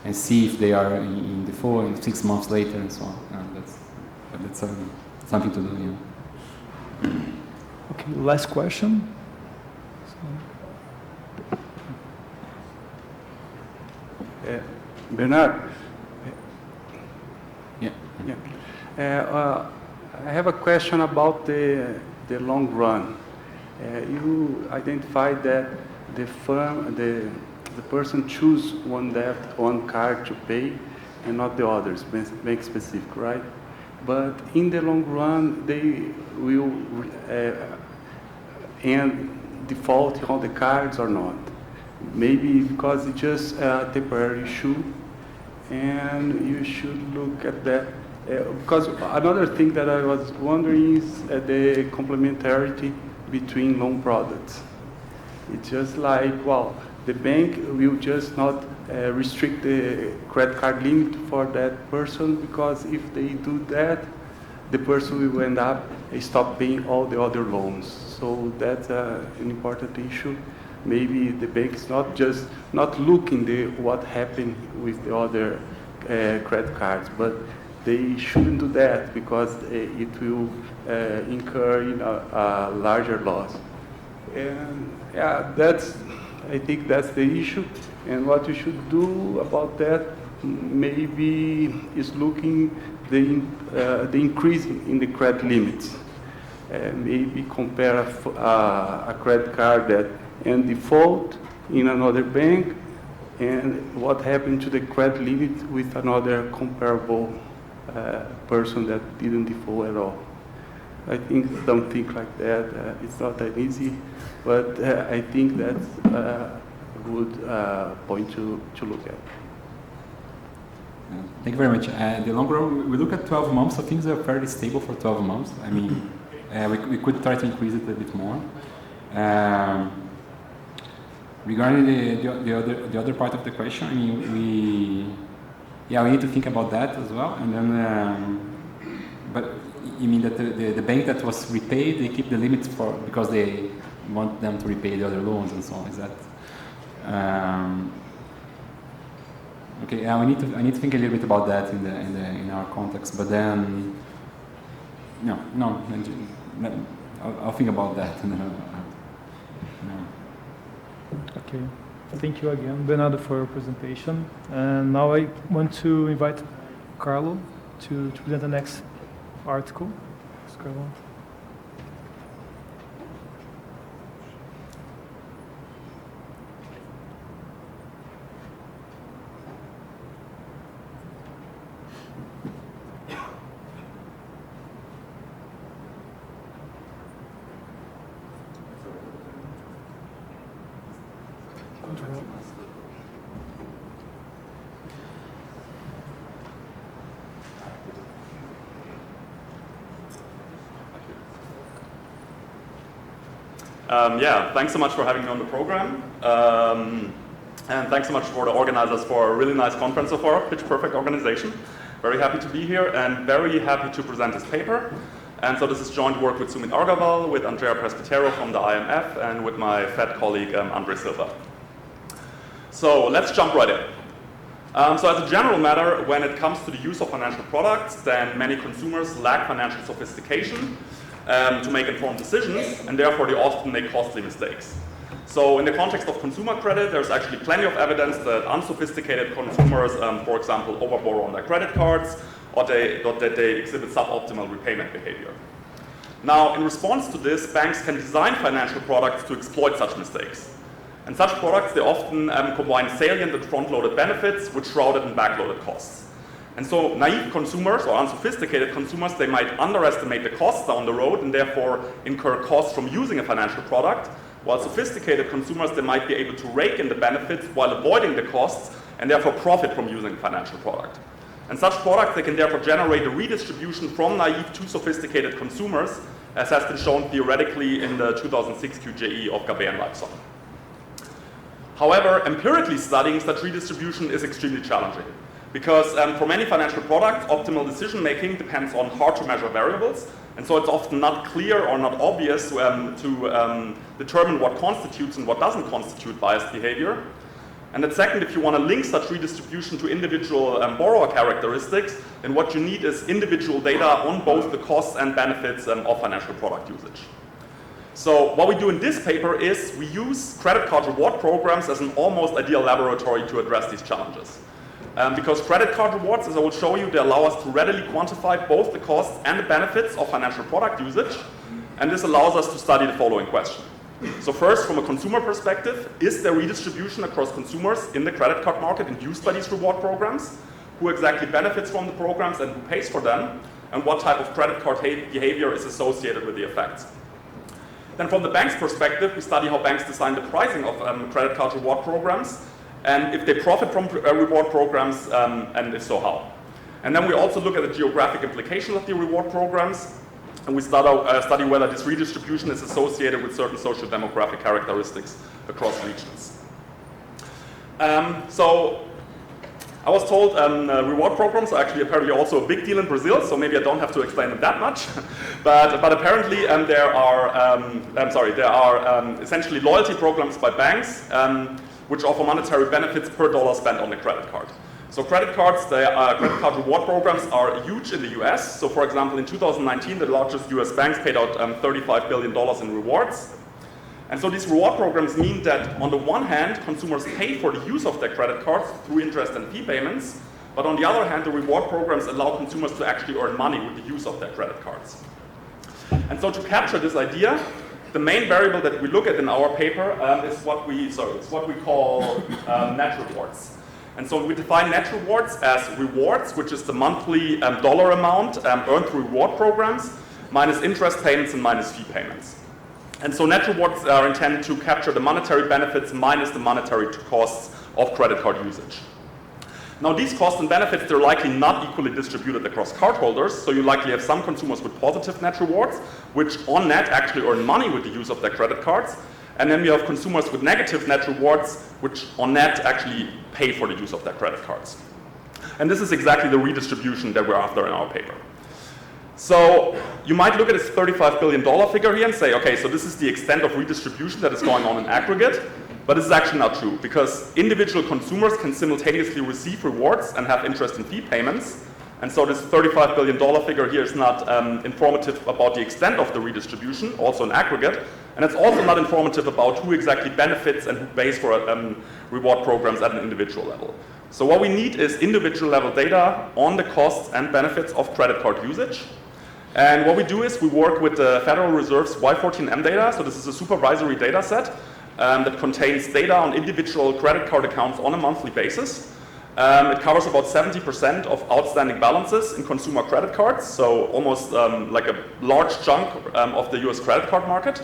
and see if they are in default in 6 months later and so on. That's something to do. Yeah. Okay, last question. Bernard. Yeah. I have a question about the long run. You identified that the person choose one card to pay and not the others, bank specific, right? But in the long run, they will end default on the cards or not. Maybe because it's just a temporary issue, and you should look at that. Because another thing that I was wondering is the complementarity between loan products. It's just like, well, the bank will just not restrict the credit card limit for that person, because if they do that, the person will end up stop paying all the other loans. So that's an important issue. Maybe the bank is not looking what happened with the other credit cards, but they shouldn't do that because it will incur a larger loss. And I think that's the issue. And what you should do about that maybe is looking the increase in the credit limits. Maybe compare a credit card that end default in another bank and what happened to the credit limit with another comparable person that didn't default at all. I think something like that, it's not that easy, but I think that's a good point to look at. Thank you very much. The long run, we look at 12 months, so things are fairly stable for 12 months. I mean, we could try to increase it a bit more. Regarding the other part of the question, I mean, we need to think about that as well. And then, but you mean that the bank that was repaid, they keep the limits because they want them to repay the other loans and so on. Is that? Okay, yeah, I need to think a little bit about that in our context. But then, no, I'll think about that. Okay, thank you again, Bernardo, for your presentation. And now I want to invite Carlo to present the next article. Yes, Carlo. Yeah, thanks so much for having me on the program. And thanks so much for the organizers for a really nice conference so far, pitch perfect organization. Very happy to be here and very happy to present this paper. And so this is joint work with Sumit Argaval, with Andrea Presbitero from the IMF, and with my Fed colleague, Andre Silva. So let's jump right in. So as a general matter, when it comes to the use of financial products, then many consumers lack financial sophistication to make informed decisions, and therefore they often make costly mistakes. So in the context of consumer credit, there's actually plenty of evidence that unsophisticated consumers, for example, overborrow on their credit cards, or that they exhibit suboptimal repayment behavior. Now, in response to this, banks can design financial products to exploit such mistakes. And such products, they often combine salient and front-loaded benefits with shrouded and back-loaded costs. And so naive consumers or unsophisticated consumers, they might underestimate the costs down the road and therefore incur costs from using a financial product, while sophisticated consumers, they might be able to rake in the benefits while avoiding the costs and therefore profit from using a financial product. And such products, they can therefore generate a redistribution from naive to sophisticated consumers, as has been shown theoretically in the 2006 QJE of Gabay and Lipson. However, empirically studying such redistribution is extremely challenging, because for many financial products, optimal decision-making depends on hard-to-measure variables, and so it's often not clear or not obvious to determine what constitutes and what doesn't constitute biased behavior. And then second, if you want to link such redistribution to individual borrower characteristics, then what you need is individual data on both the costs and benefits of financial product usage. So what we do in this paper is we use credit card reward programs as an almost ideal laboratory to address these challenges. Because credit card rewards, as I will show you, they allow us to readily quantify both the costs and the benefits of financial product usage. And this allows us to study the following question. So first, from a consumer perspective, is there redistribution across consumers in the credit card market induced by these reward programs? Who exactly benefits from the programs and who pays for them? And what type of credit card behavior is associated with the effects? Then from the bank's perspective, we study how banks design the pricing of credit card reward programs, and if they profit from reward programs, and if so, how. And then we also look at the geographic implications of the reward programs, and we study whether this redistribution is associated with certain social demographic characteristics across regions. So I was told reward programs are actually apparently also a big deal in Brazil, so maybe I don't have to explain it that much. but apparently there are essentially loyalty programs by banks which offer monetary benefits per dollar spent on the credit card. So credit card reward programs are huge in the US. So for example, in 2019, the largest US banks paid out $35 billion in rewards. And so these reward programs mean that on the one hand, consumers pay for the use of their credit cards through interest and fee payments, but on the other hand, the reward programs allow consumers to actually earn money with the use of their credit cards. And so to capture this idea, the main variable that we look at in our paper is what we call net rewards. And so we define net rewards as rewards, which is the monthly dollar amount earned through reward programs, minus interest payments and minus fee payments. And so net rewards are intended to capture the monetary benefits minus the monetary costs of credit card usage. Now these costs and benefits, they're likely not equally distributed across cardholders, so you likely have some consumers with positive net rewards, which on net actually earn money with the use of their credit cards, And then we have consumers with negative net rewards, which on net actually pay for the use of their credit cards. And this is exactly the redistribution that we're after in our paper. So you might look at this $35 billion figure here and say, okay, so this is the extent of redistribution that is going on in aggregate. But this is actually not true, because individual consumers can simultaneously receive rewards and have interest and fee payments. And so this $35 billion figure here is not informative about the extent of the redistribution, also in aggregate. And it's also not informative about who exactly benefits and who pays for reward programs at an individual level. So what we need is individual level data on the costs and benefits of credit card usage. And what we do is we work with the Federal Reserve's Y14M data. So this is a supervisory data set that contains data on individual credit card accounts on a monthly basis. It covers about 70% of outstanding balances in consumer credit cards, so almost like a large chunk of the US credit card market.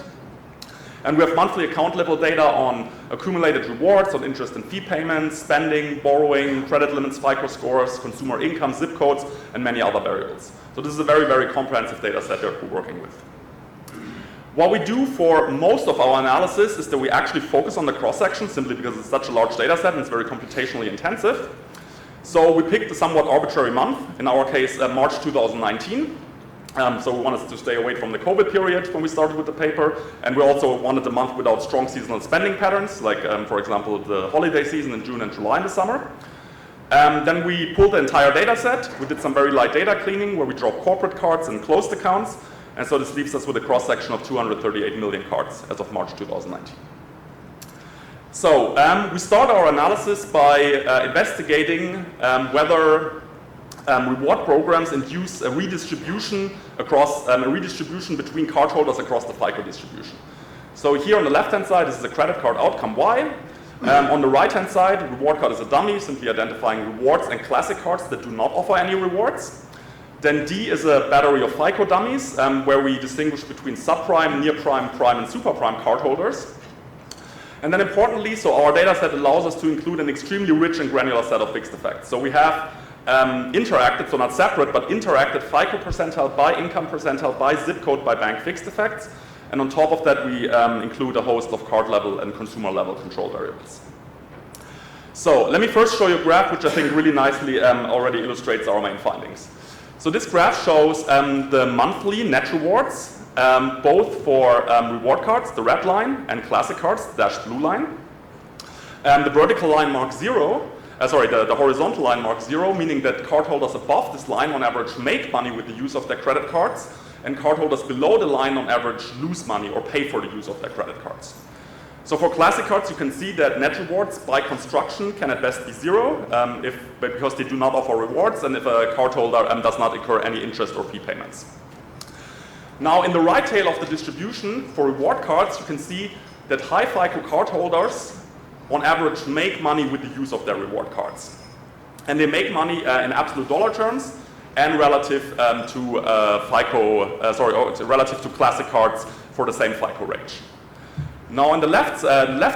And we have monthly account level data on accumulated rewards, on interest and fee payments, spending, borrowing, credit limits, FICO scores, consumer income, zip codes, and many other variables. So this is a very, very comprehensive data set that we're working with. What we do for most of our analysis is that we actually focus on the cross-section, simply because it's such a large data set and it's very computationally intensive. So we picked a somewhat arbitrary month, in our case March 2019. So we wanted to stay away from the COVID period when we started with the paper, and we also wanted a month without strong seasonal spending patterns, like for example the holiday season in June and July in the summer. Then we pulled the entire data set. We did some very light data cleaning where we dropped corporate cards and closed accounts. And so this leaves us with a cross-section of 238 million cards as of March 2019. So we start our analysis by investigating whether reward programs induce a redistribution across a redistribution between cardholders across the FICO distribution. So here on the left-hand side, this is a credit card outcome Y. On the right-hand side, reward card is a dummy, simply identifying rewards and classic cards that do not offer any rewards. Then D is a battery of FICO dummies, where we distinguish between subprime, near-prime, prime, and super-prime cardholders. And then importantly, so our data set allows us to include an extremely rich and granular set of fixed effects. So we have interacted, so not separate, but interacted FICO percentile by income percentile by zip code by bank fixed effects. And on top of that, we include a host of card level and consumer level control variables. So let me first show you a graph which I think really nicely already illustrates our main findings. So this graph shows the monthly net rewards, both for reward cards, the red line, and classic cards, the dashed blue line. The vertical line marks 0. The horizontal line marks 0, meaning that cardholders above this line on average make money with the use of their credit cards, and cardholders below the line on average lose money or pay for the use of their credit cards. So for classic cards, you can see that net rewards by construction can at best be 0 because they do not offer rewards and if a cardholder does not incur any interest or fee payments. Now in the right tail of the distribution for reward cards, you can see that high FICO cardholders on average make money with the use of their reward cards. And they make money in absolute dollar terms and relative to relative to classic cards for the same FICO range. Now in the left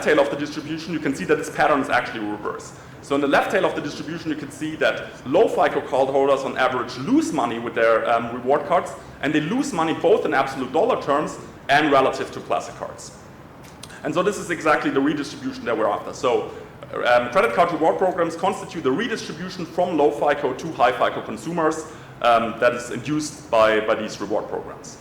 tail of the distribution, you can see that this pattern is actually reversed. So in the left tail of the distribution, you can see that low FICO cardholders on average lose money with their reward cards, and they lose money both in absolute dollar terms and relative to classic cards. And so this is exactly the redistribution that we're after. So credit card reward programs constitute the redistribution from low FICO to high FICO consumers that is induced by these reward programs.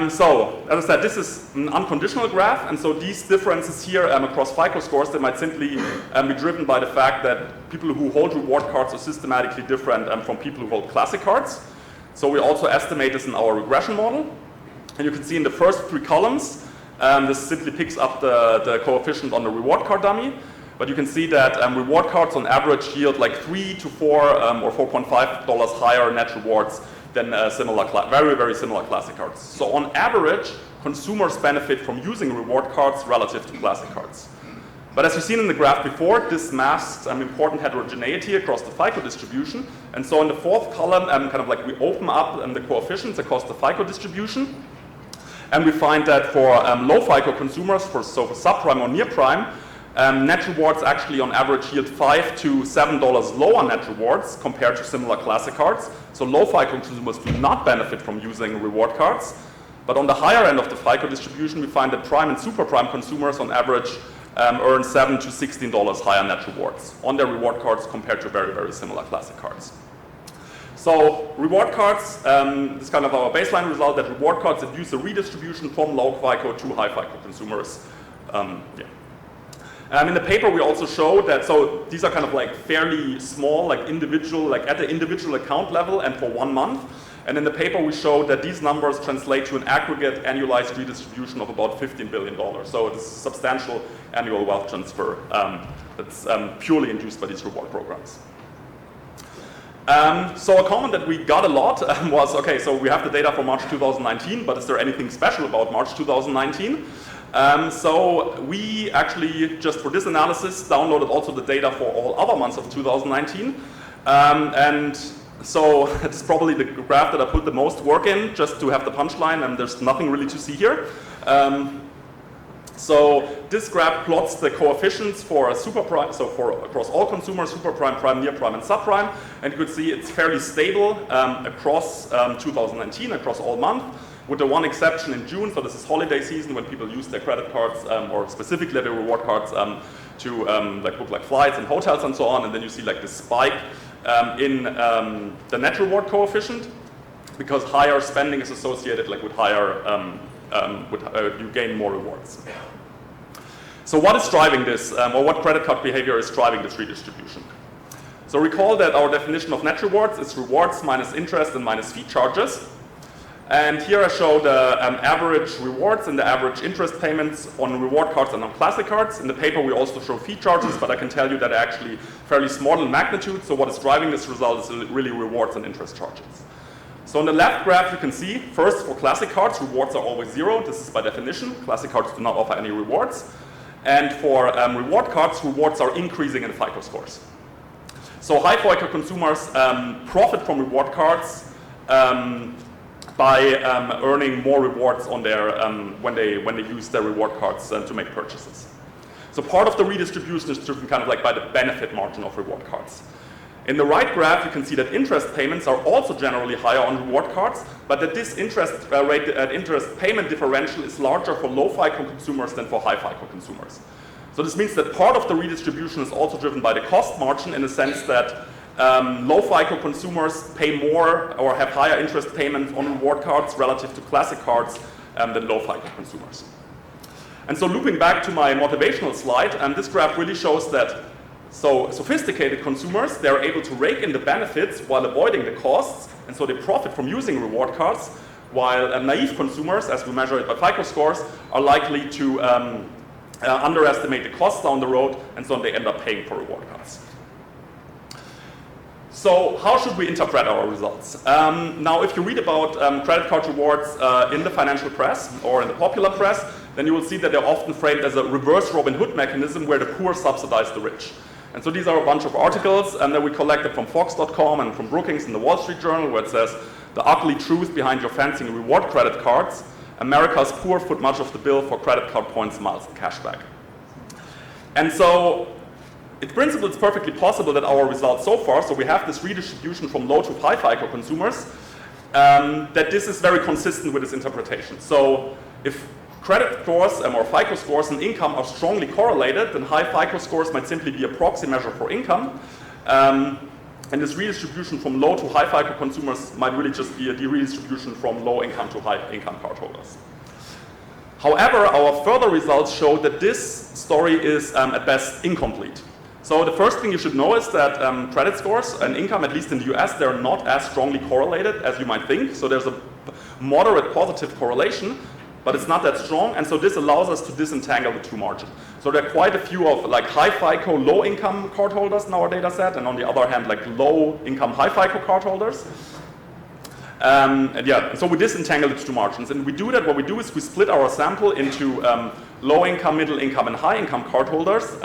So, as I said, this is an unconditional graph, and so these differences here across FICO scores, they might simply be driven by the fact that people who hold reward cards are systematically different from people who hold classic cards. So we also estimate this in our regression model. And you can see in the first 3 columns, this simply picks up the coefficient on the reward card dummy. But you can see that reward cards on average yield like $3 to $4 or $4.5 higher net rewards than very, very similar classic cards. So on average, consumers benefit from using reward cards relative to classic cards. But as you've seen in the graph before, this masks important heterogeneity across the FICO distribution. And so in the 4th column, we open up the coefficients across the FICO distribution. And we find that for low FICO consumers, for subprime or near prime, net rewards actually on average yield $5 to $7 lower net rewards compared to similar classic cards. So low FICO consumers do not benefit from using reward cards. But on the higher end of the FICO distribution, we find that prime and super prime consumers on average earn $7 to $16 higher net rewards on their reward cards compared to very, very similar classic cards. So reward cards, this is kind of our baseline result, that reward cards induce a redistribution from low FICO to high FICO consumers. In the paper we also show that, so these are kind of like fairly small, like individual, like at the individual account level and for 1 month. And in the paper we showed that these numbers translate to an aggregate annualized redistribution of about $15 billion. So it's a substantial annual wealth transfer that's purely induced by these reward programs. So a comment that we got a lot was, okay, so we have the data for March 2019, but is there anything special about March 2019? So we actually, just for this analysis, downloaded also the data for all other months of 2019. And so it's probably the graph that I put the most work in, just to have the punchline, and there's nothing really to see here. So this graph plots the coefficients for a super prime, so for across all consumers, super prime, prime, near prime, and subprime. And you could see it's fairly stable across 2019, across all months, with the one exception in June. So this is holiday season when people use their credit cards or specifically their reward cards to like book like flights and hotels and so on. And then you see like this spike in the net reward coefficient, because higher spending is associated like with higher, you gain more rewards. So what is driving this, or what credit card behavior is driving this redistribution? So recall that our definition of net rewards is rewards minus interest and minus fee charges. And here I show the average rewards and the average interest payments on reward cards and on classic cards. In the paper we also show fee charges, but I can tell you that they're actually fairly small in magnitude. So what is driving this result is really rewards and interest charges. So on the left graph you can see, first for classic cards, rewards are always 0. This is by definition. Classic cards do not offer any rewards. And for reward cards, rewards are increasing in FICO scores. So high FICO consumers profit from reward cards by earning more rewards on their when they use their reward cards to make purchases. So part of the redistribution is driven kind of like by the benefit margin of reward cards. In the right graph, you can see that interest payments are also generally higher on reward cards, but that this interest payment differential is larger for low FICO consumers than for high FICO consumers. So this means that part of the redistribution is also driven by the cost margin, in the sense that low FICO consumers pay more or have higher interest payments on reward cards relative to classic cards than low FICO consumers. And so looping back to my motivational slide, this graph really shows that so sophisticated consumers, they're able to rake in the benefits while avoiding the costs, and so they profit from using reward cards, while naive consumers, as we measure it by FICO scores, are likely to underestimate the costs down the road, and so they end up paying for reward cards. So how should we interpret our results? Now, if you read about credit card rewards in the financial press or in the popular press, then you will see that they're often framed as a reverse Robin Hood mechanism where the poor subsidize the rich. And so these are a bunch of articles that we collected from Fox.com and from Brookings in the Wall Street Journal, where it says, the ugly truth behind your fancy reward credit cards, America's poor foot much of the bill for credit card points, miles, and cashback. And so, in principle, it's perfectly possible that our results so far, so we have this redistribution from low to high FICO consumers, that this is very consistent with this interpretation. So if credit scores or FICO scores and income are strongly correlated, then high FICO scores might simply be a proxy measure for income. And this redistribution from low to high FICO consumers might really just be a redistribution from low income to high income cardholders. However, our further results show that this story is at best incomplete. So the first thing you should know is that credit scores and income, at least in the US, they're not as strongly correlated as you might think. So there's a moderate positive correlation, but it's not that strong, and so this allows us to disentangle the two margins. So there are quite a few of like high FICO, low income cardholders in our data set, and on the other hand, like low income, high FICO cardholders. And so we disentangle the two margins, and we do that. What we do is we split our sample into low income, middle income, and high income cardholders,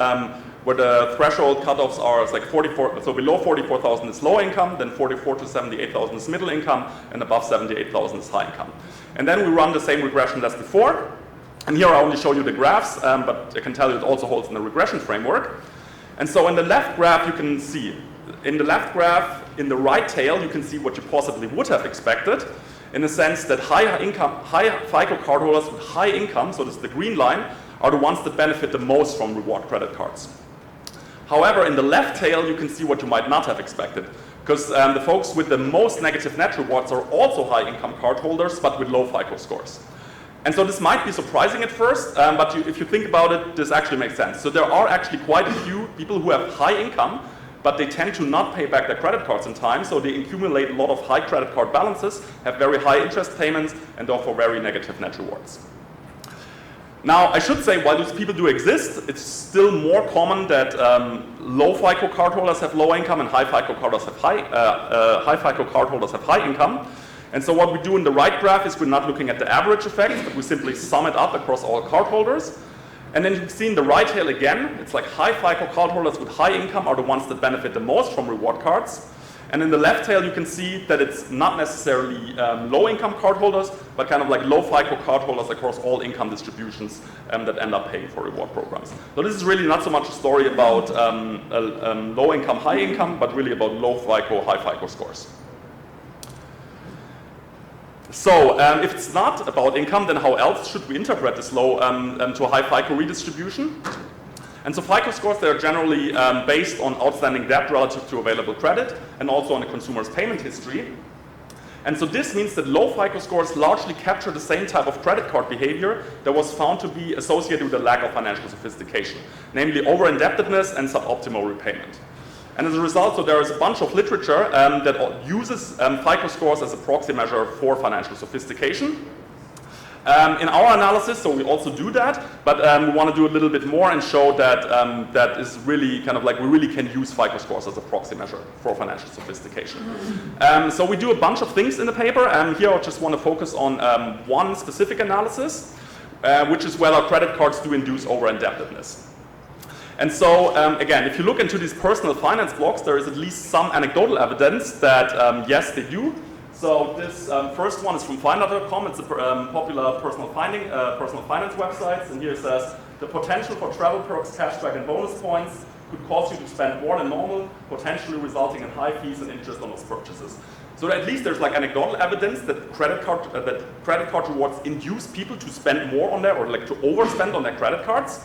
where the threshold cutoffs are like 44, so below 44,000 is low income, then 44 to 78,000 is middle income, and above 78,000 is high income. And then we run the same regression as before. And here I only show you the graphs, but I can tell you it also holds in the regression framework. And so in the left graph you can see, in the left graph, in the right tail, you can see what you possibly would have expected. in the sense that high FICO cardholders with high income, so this is the green line, are the ones that benefit the most from reward credit cards. However, in the left tail, you can see what you might not have expected, because the folks with the most negative net rewards are also high income cardholders, but with low FICO scores. And so this might be surprising at first, but if you think about it, this actually makes sense. So there are actually quite a few people who have high income, but they tend to not pay back their credit cards in time, so they accumulate a lot of high credit card balances, have very high interest payments, and therefore very negative net rewards. Now, I should say, while these people do exist, it's still more common that low FICO cardholders have low income and high FICO cardholders have high FICO cardholders have high income. And so what we do in the right graph is we're not looking at the average effect, but we simply sum it up across all cardholders. And then you can see in the right tail again, it's like high FICO cardholders with high income are the ones that benefit the most from reward cards. And in the left tail, you can see that it's not necessarily low-income cardholders, but kind of like low FICO cardholders across all income distributions that end up paying for reward programs. So this is really not so much a story about low-income, high-income, but really about low FICO, high FICO scores. So if it's not about income, then how else should we interpret this low to high FICO redistribution? And so FICO scores, they are generally based on outstanding debt relative to available credit and also on the consumer's payment history. And so this means that low FICO scores largely capture the same type of credit card behavior that was found to be associated with a lack of financial sophistication, namely over-indebtedness and suboptimal repayment. And as a result, so there is a bunch of literature that uses FICO scores as a proxy measure for financial sophistication. In our analysis, so we also do that, but we want to do a little bit more and show that that is really kind of like we really can use FICO scores as a proxy measure for financial sophistication. So we do a bunch of things in the paper, and here I just want to focus on one specific analysis, which is whether credit cards do induce over-indebtedness. And so, again, if you look into these personal finance blogs, there is at least some anecdotal evidence that, yes, they do. So this first one is from Finder.com. It's a popular personal finance website. And here it says, the potential for travel perks, cashback, and bonus points could cause you to spend more than normal, potentially resulting in high fees and interest on those purchases. So at least there's like anecdotal evidence that credit card rewards induce people to spend more on their, or like to overspend on their credit cards.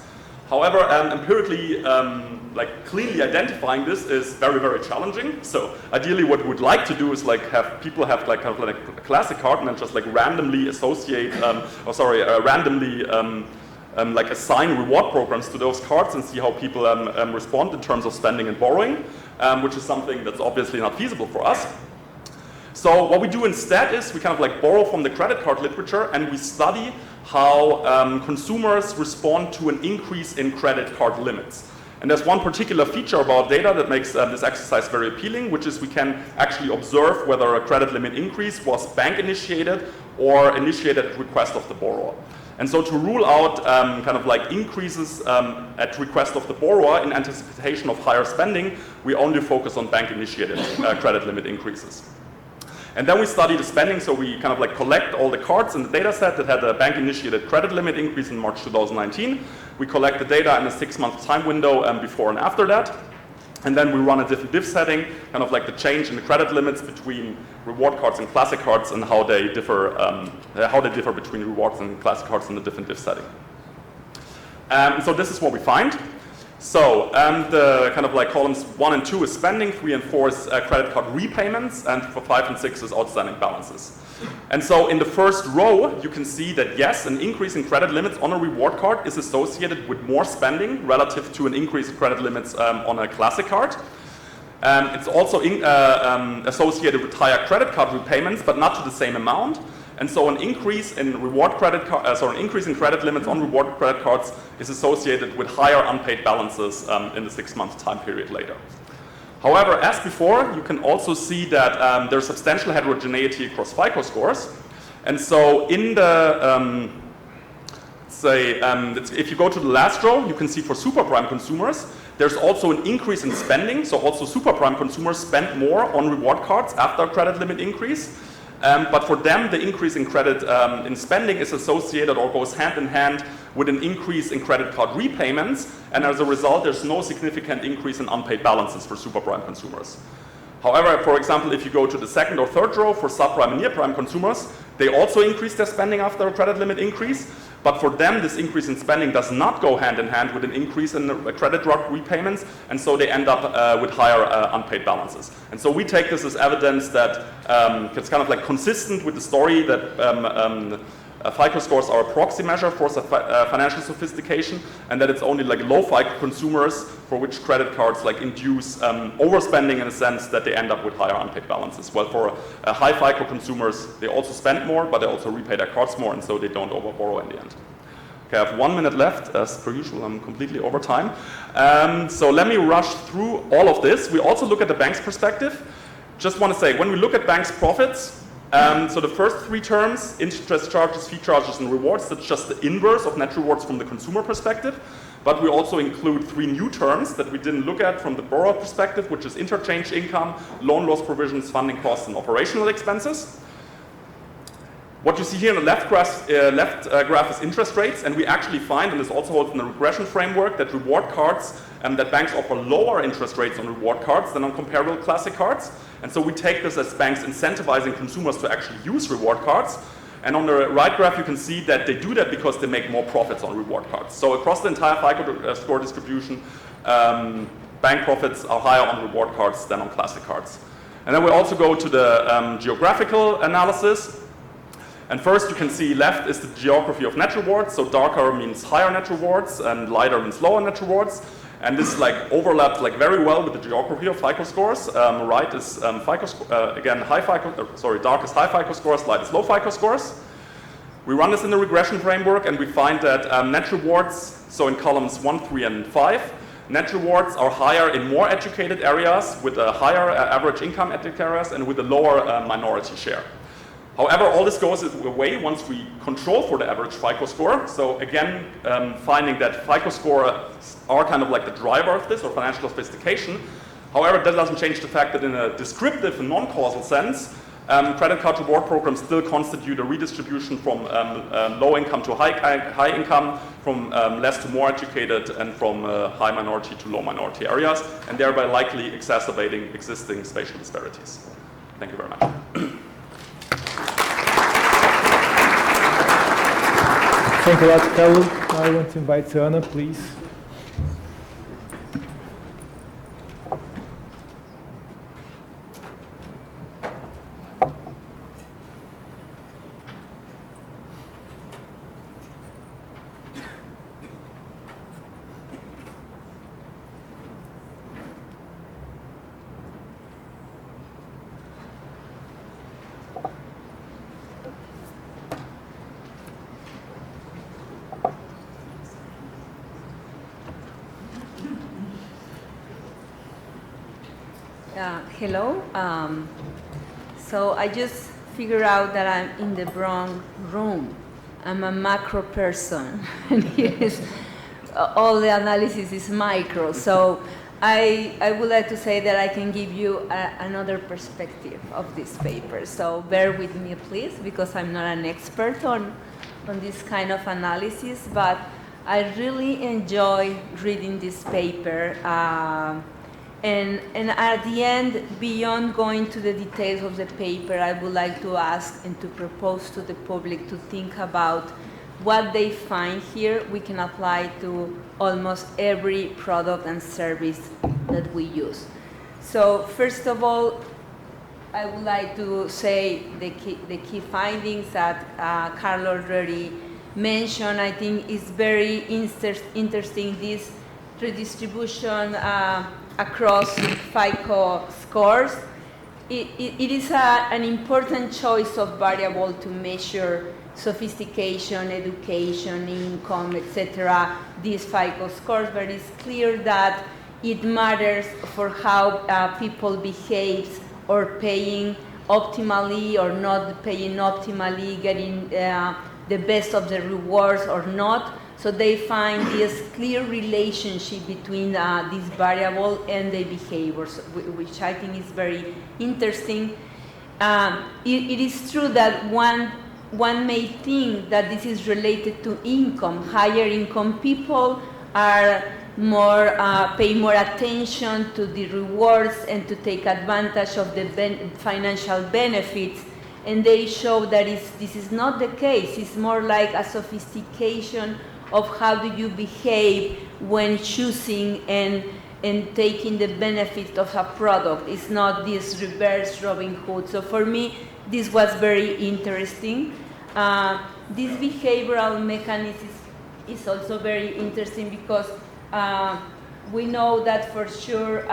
However, empirically, like cleanly identifying this is very, very challenging. So ideally, what we would like to do is like have people have like kind of like a classic card and then just like randomly associate, like assign reward programs to those cards and see how people respond in terms of spending and borrowing, which is something that's obviously not feasible for us. So what we do instead is we kind of like borrow from the credit card literature and we study how consumers respond to an increase in credit card limits. And there's one particular feature of our data that makes this exercise very appealing, which is we can actually observe whether a credit limit increase was bank initiated or initiated at request of the borrower. And so to rule out kind of like increases at request of the borrower in anticipation of higher spending, we only focus on bank initiated credit limit increases. And then we study the spending, so we kind of like collect all the cards in the data set that had a bank-initiated credit limit increase in March 2019. We collect the data in a 6-month time window before and after that. And then we run a different diff setting, kind of like the change in the credit limits between reward cards and classic cards and how they differ between rewards and classic cards in the different diff setting. So this is what we find. So the kind of like columns 1 and 2 is spending, 3 and 4 is credit card repayments, and for 5 and 6 is outstanding balances. And so in the first row, you can see that yes, an increase in credit limits on a reward card is associated with more spending relative to an increase in credit limits on a classic card. It's also associated with higher credit card repayments, but not to the same amount. And so an increase in an increase in credit limits on reward credit cards is associated with higher unpaid balances in the 6-month time period later. However, as before, you can also see that there's substantial heterogeneity across FICO scores. And so in the, if you go to the last row, you can see for super prime consumers, there's also an increase in spending. So also super prime consumers spend more on reward cards after a credit limit increase. But for them, the increase in credit in spending is associated or goes hand in hand with an increase in credit card repayments. And as a result, there's no significant increase in unpaid balances for super prime consumers. However, for example, if you go to the second or third row for subprime and near-prime consumers, they also increase their spending after a credit limit increase. But for them, this increase in spending does not go hand in hand with an increase in credit drug repayments, and so they end up with higher unpaid balances. And so we take this as evidence that it's kind of like consistent with the story that FICO scores are a proxy measure for financial sophistication, and that it's only like low FICO consumers for which credit cards like induce overspending in a sense that they end up with higher unpaid balances. Well, for high FICO consumers, they also spend more, but they also repay their cards more, and so they don't overborrow in the end. Okay, I have 1 minute left. As per usual, I'm completely over time. So let me rush through all of this. We also look at the bank's perspective. Just want to say, when we look at banks' profits, so the first three terms, interest charges, fee charges, and rewards, that's just the inverse of net rewards from the consumer perspective. But we also include three new terms that we didn't look at from the borrower perspective, which is interchange income, loan loss provisions, funding costs, and operational expenses. What you see here in the left graph is interest rates, and we actually find, and this also holds in the regression framework, that reward cards, that banks offer lower interest rates on reward cards than on comparable classic cards. And so we take this as banks incentivizing consumers to actually use reward cards. And on the right graph, you can see that they do that because they make more profits on reward cards. So across the entire FICO score distribution, bank profits are higher on reward cards than on classic cards. And then we also go to the geographical analysis. And first, you can see left is the geography of net rewards. So darker means higher net rewards, and lighter means lower net rewards. And this overlaps very well with the geography of FICO scores. Right is again dark is high FICO scores, light is low FICO scores. We run this in the regression framework, and we find that net rewards, so in columns 1, 3, and 5, net rewards are higher in more educated areas with a higher average income educated areas and with a lower minority share. However, all this goes away once we control for the average FICO score. So again, finding that FICO scores are kind of like the driver of this, or financial sophistication. However, that doesn't change the fact that in a descriptive and non-causal sense, credit card reward programs still constitute a redistribution from low income to high income, from less to more educated, and from high minority to low minority areas, and thereby likely exacerbating existing spatial disparities. Thank you very much. Thank you a lot, Carlo. I want to invite Anna, please. Hello. So I just figured out that I'm in the wrong room. I'm a macro person, and all the analysis is micro. So I would like to say that I can give you another perspective of this paper. So bear with me, please, because I'm not an expert on this kind of analysis, but I really enjoy reading this paper. And at the end, beyond going to the details of the paper, I would like to ask and to propose to the public to think about what they find here we can apply to almost every product and service that we use. So first of all, I would like to say the key findings that Carlo already mentioned. I think is very interesting, this redistribution across FICO scores. It is an important choice of variable to measure sophistication, education, income, etc., these FICO scores, but it's clear that it matters for how people behave, or paying optimally or not paying optimally, getting the best of the rewards or not. So they find this clear relationship between this variable and the behaviors, which I think is very interesting. It is true that one may think that this is related to income. Higher income people are more, pay more attention to the rewards and to take advantage of the financial benefits. And they show that this is not the case. It's more like a sophistication of how do you behave when choosing and taking the benefit of a product. It's not this reverse Robin Hood. So for me, this was very interesting. This behavioral mechanism is also very interesting because we know that for sure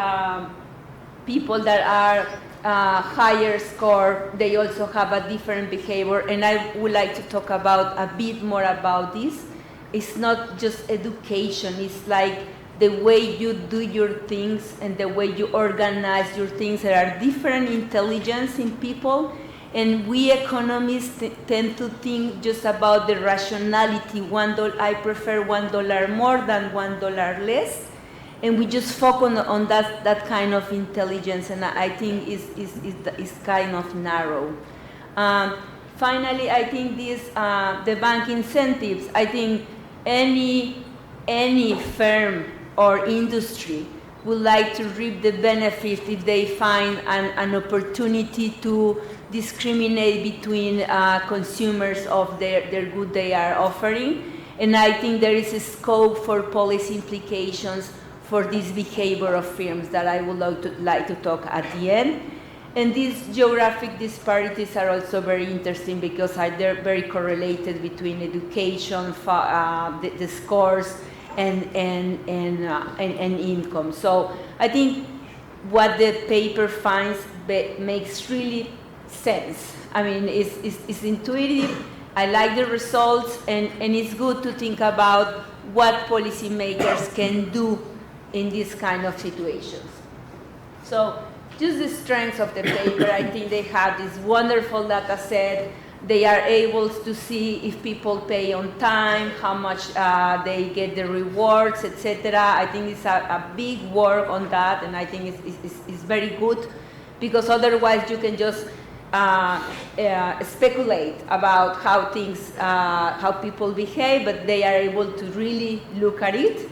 people that are higher score, they also have a different behavior, and I would like to talk about a bit more about this. It's not just education, it's like the way you do your things and the way you organize your things. There are different intelligence in people, and we economists tend to think just about the rationality. I prefer $1 more than $1 less. And we just focus on that kind of intelligence, and I think is kind of narrow. Finally, I think the bank incentives. I think any firm or industry would like to reap the benefit if they find an opportunity to discriminate between consumers of their good they are offering. And I think there is a scope for policy implications for this behavior of firms that I would like to talk at the end. And these geographic disparities are also very interesting because they're very correlated between education, the scores, and income. So I think what the paper finds makes really sense. I mean, it's intuitive. I like the results, and it's good to think about what policymakers can do in this kind of situations. So just the strengths of the paper, I think they have this wonderful data set. They are able to see if people pay on time, how much they get the rewards, etc. I think it's a big work on that, and I think it's very good, because otherwise you can just speculate about how people behave, but they are able to really look at it.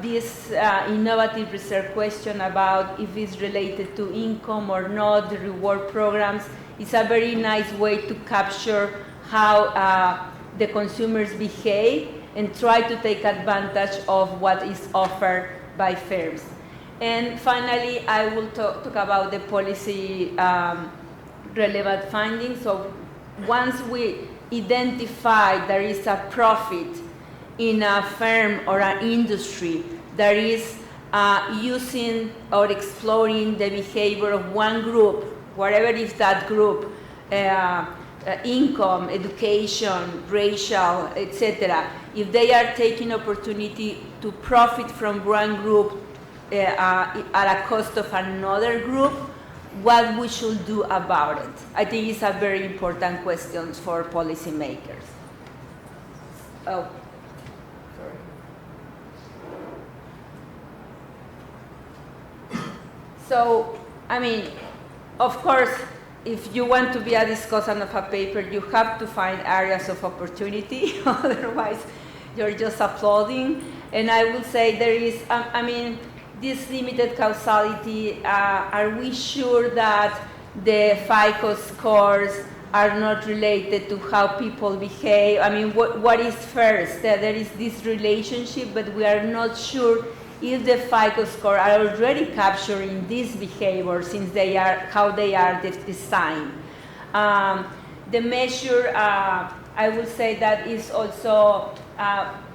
This innovative research question about if it's related to income or not, the reward programs, is a very nice way to capture how the consumers behave and try to take advantage of what is offered by firms. And finally, I will talk about the policy relevant findings. So once we identify there is a profit in a firm or an industry that is using or exploring the behavior of one group, whatever is that group, income, education, racial, etc., if they are taking opportunity to profit from one group at a cost of another group, what we should do about it. I think it's a very important question for policymakers. Oh. So, I mean, of course, if you want to be a discussant of a paper, you have to find areas of opportunity, otherwise you're just applauding. And I would say there is, I mean, this limited causality, are we sure that the FICO scores are not related to how people behave? I mean, what is first? There is this relationship, but we are not sure if the FICO score are already capturing this behavior since they are how they are designed. The measure, I would say that is also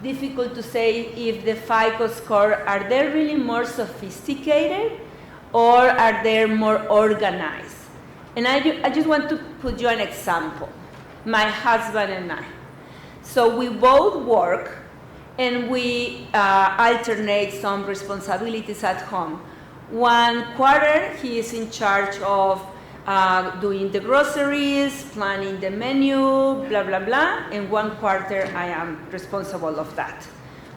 difficult to say if the FICO score, are they really more sophisticated or are they more organized? And I just want to put you an example. My husband and I. So we both work and we alternate some responsibilities at home. One quarter, he is in charge of doing the groceries, planning the menu, blah, blah, blah, and one quarter I am responsible of that.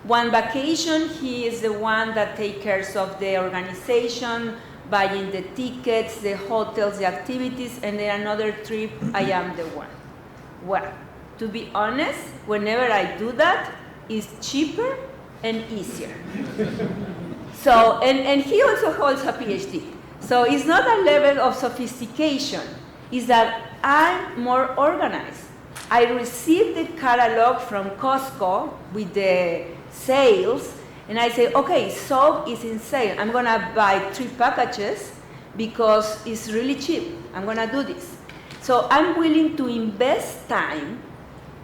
One vacation, he is the one that takes care of the organization, buying the tickets, the hotels, the activities, and then another trip, I am the one. Well, to be honest, whenever I do that, it's cheaper and easier. So, and he also holds a PhD. So it's not a level of sophistication, it's that I'm more organized. I receive the catalog from Costco with the sales, and I say, okay, soap is in sale. I'm gonna buy 3 packages because it's really cheap. I'm gonna do this. So I'm willing to invest time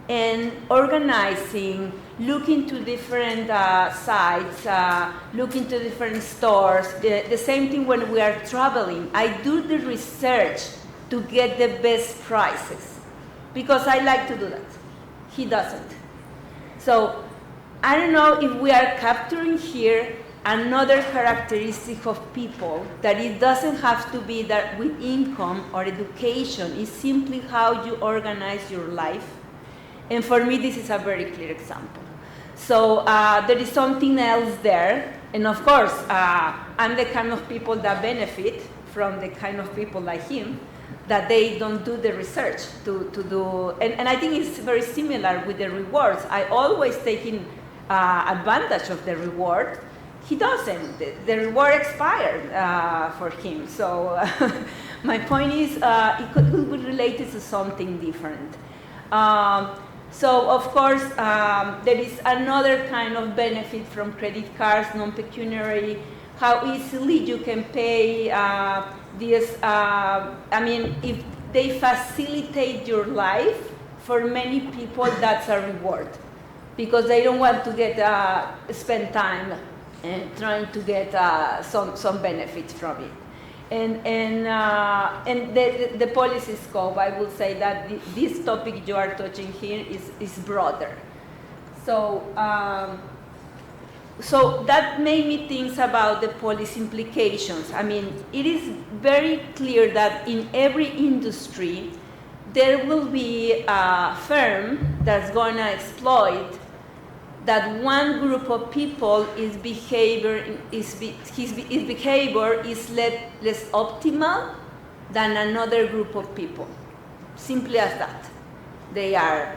in organizing, looking to different sites, looking to different stores. The same thing when we are traveling. I do the research to get the best prices because I like to do that. He doesn't. So I don't know if we are capturing here another characteristic of people, that it doesn't have to be that with income or education, it's simply how you organize your life. And for me, this is a very clear example. So there is something else there. And of course, I'm the kind of people that benefit from the kind of people like him, that they don't do the research to do. And I think it's very similar with the rewards. I always take advantage of the reward. He doesn't. The reward expired for him. So my point is, it could be related to something different. So of course, there is another kind of benefit from credit cards, non-pecuniary, how easily you can pay this. I mean, if they facilitate your life, for many people that's a reward, because they don't want to get spend time trying to get some benefit from it. And the policy scope, I would say that this topic you are touching here is broader. So, so that made me think about the policy implications. I mean, it is very clear that in every industry, there will be a firm that's going to exploit that one group of people, his behavior is less optimal than another group of people. Simply as that. They are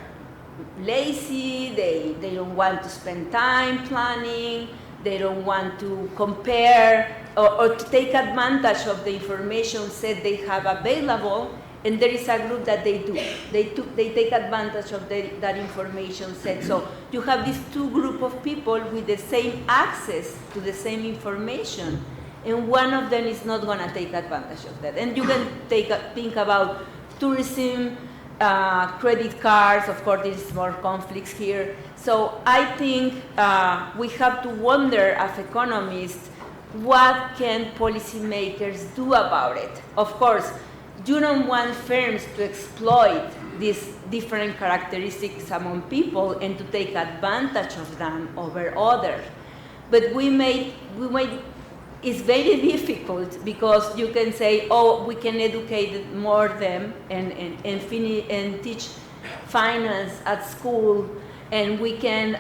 lazy, they don't want to spend time planning, they don't want to compare or to take advantage of the information set they have available. And there is a group that they do. They take advantage of that information set. So you have these two groups of people with the same access to the same information, and one of them is not going to take advantage of that. And you can think about tourism, credit cards. Of course, there is more conflicts here. So I think we have to wonder as economists, what can policymakers do about it? Of course, you don't want firms to exploit these different characteristics among people and to take advantage of them over others. But it's very difficult, because you can say, oh, we can educate more them and teach finance at school, and we can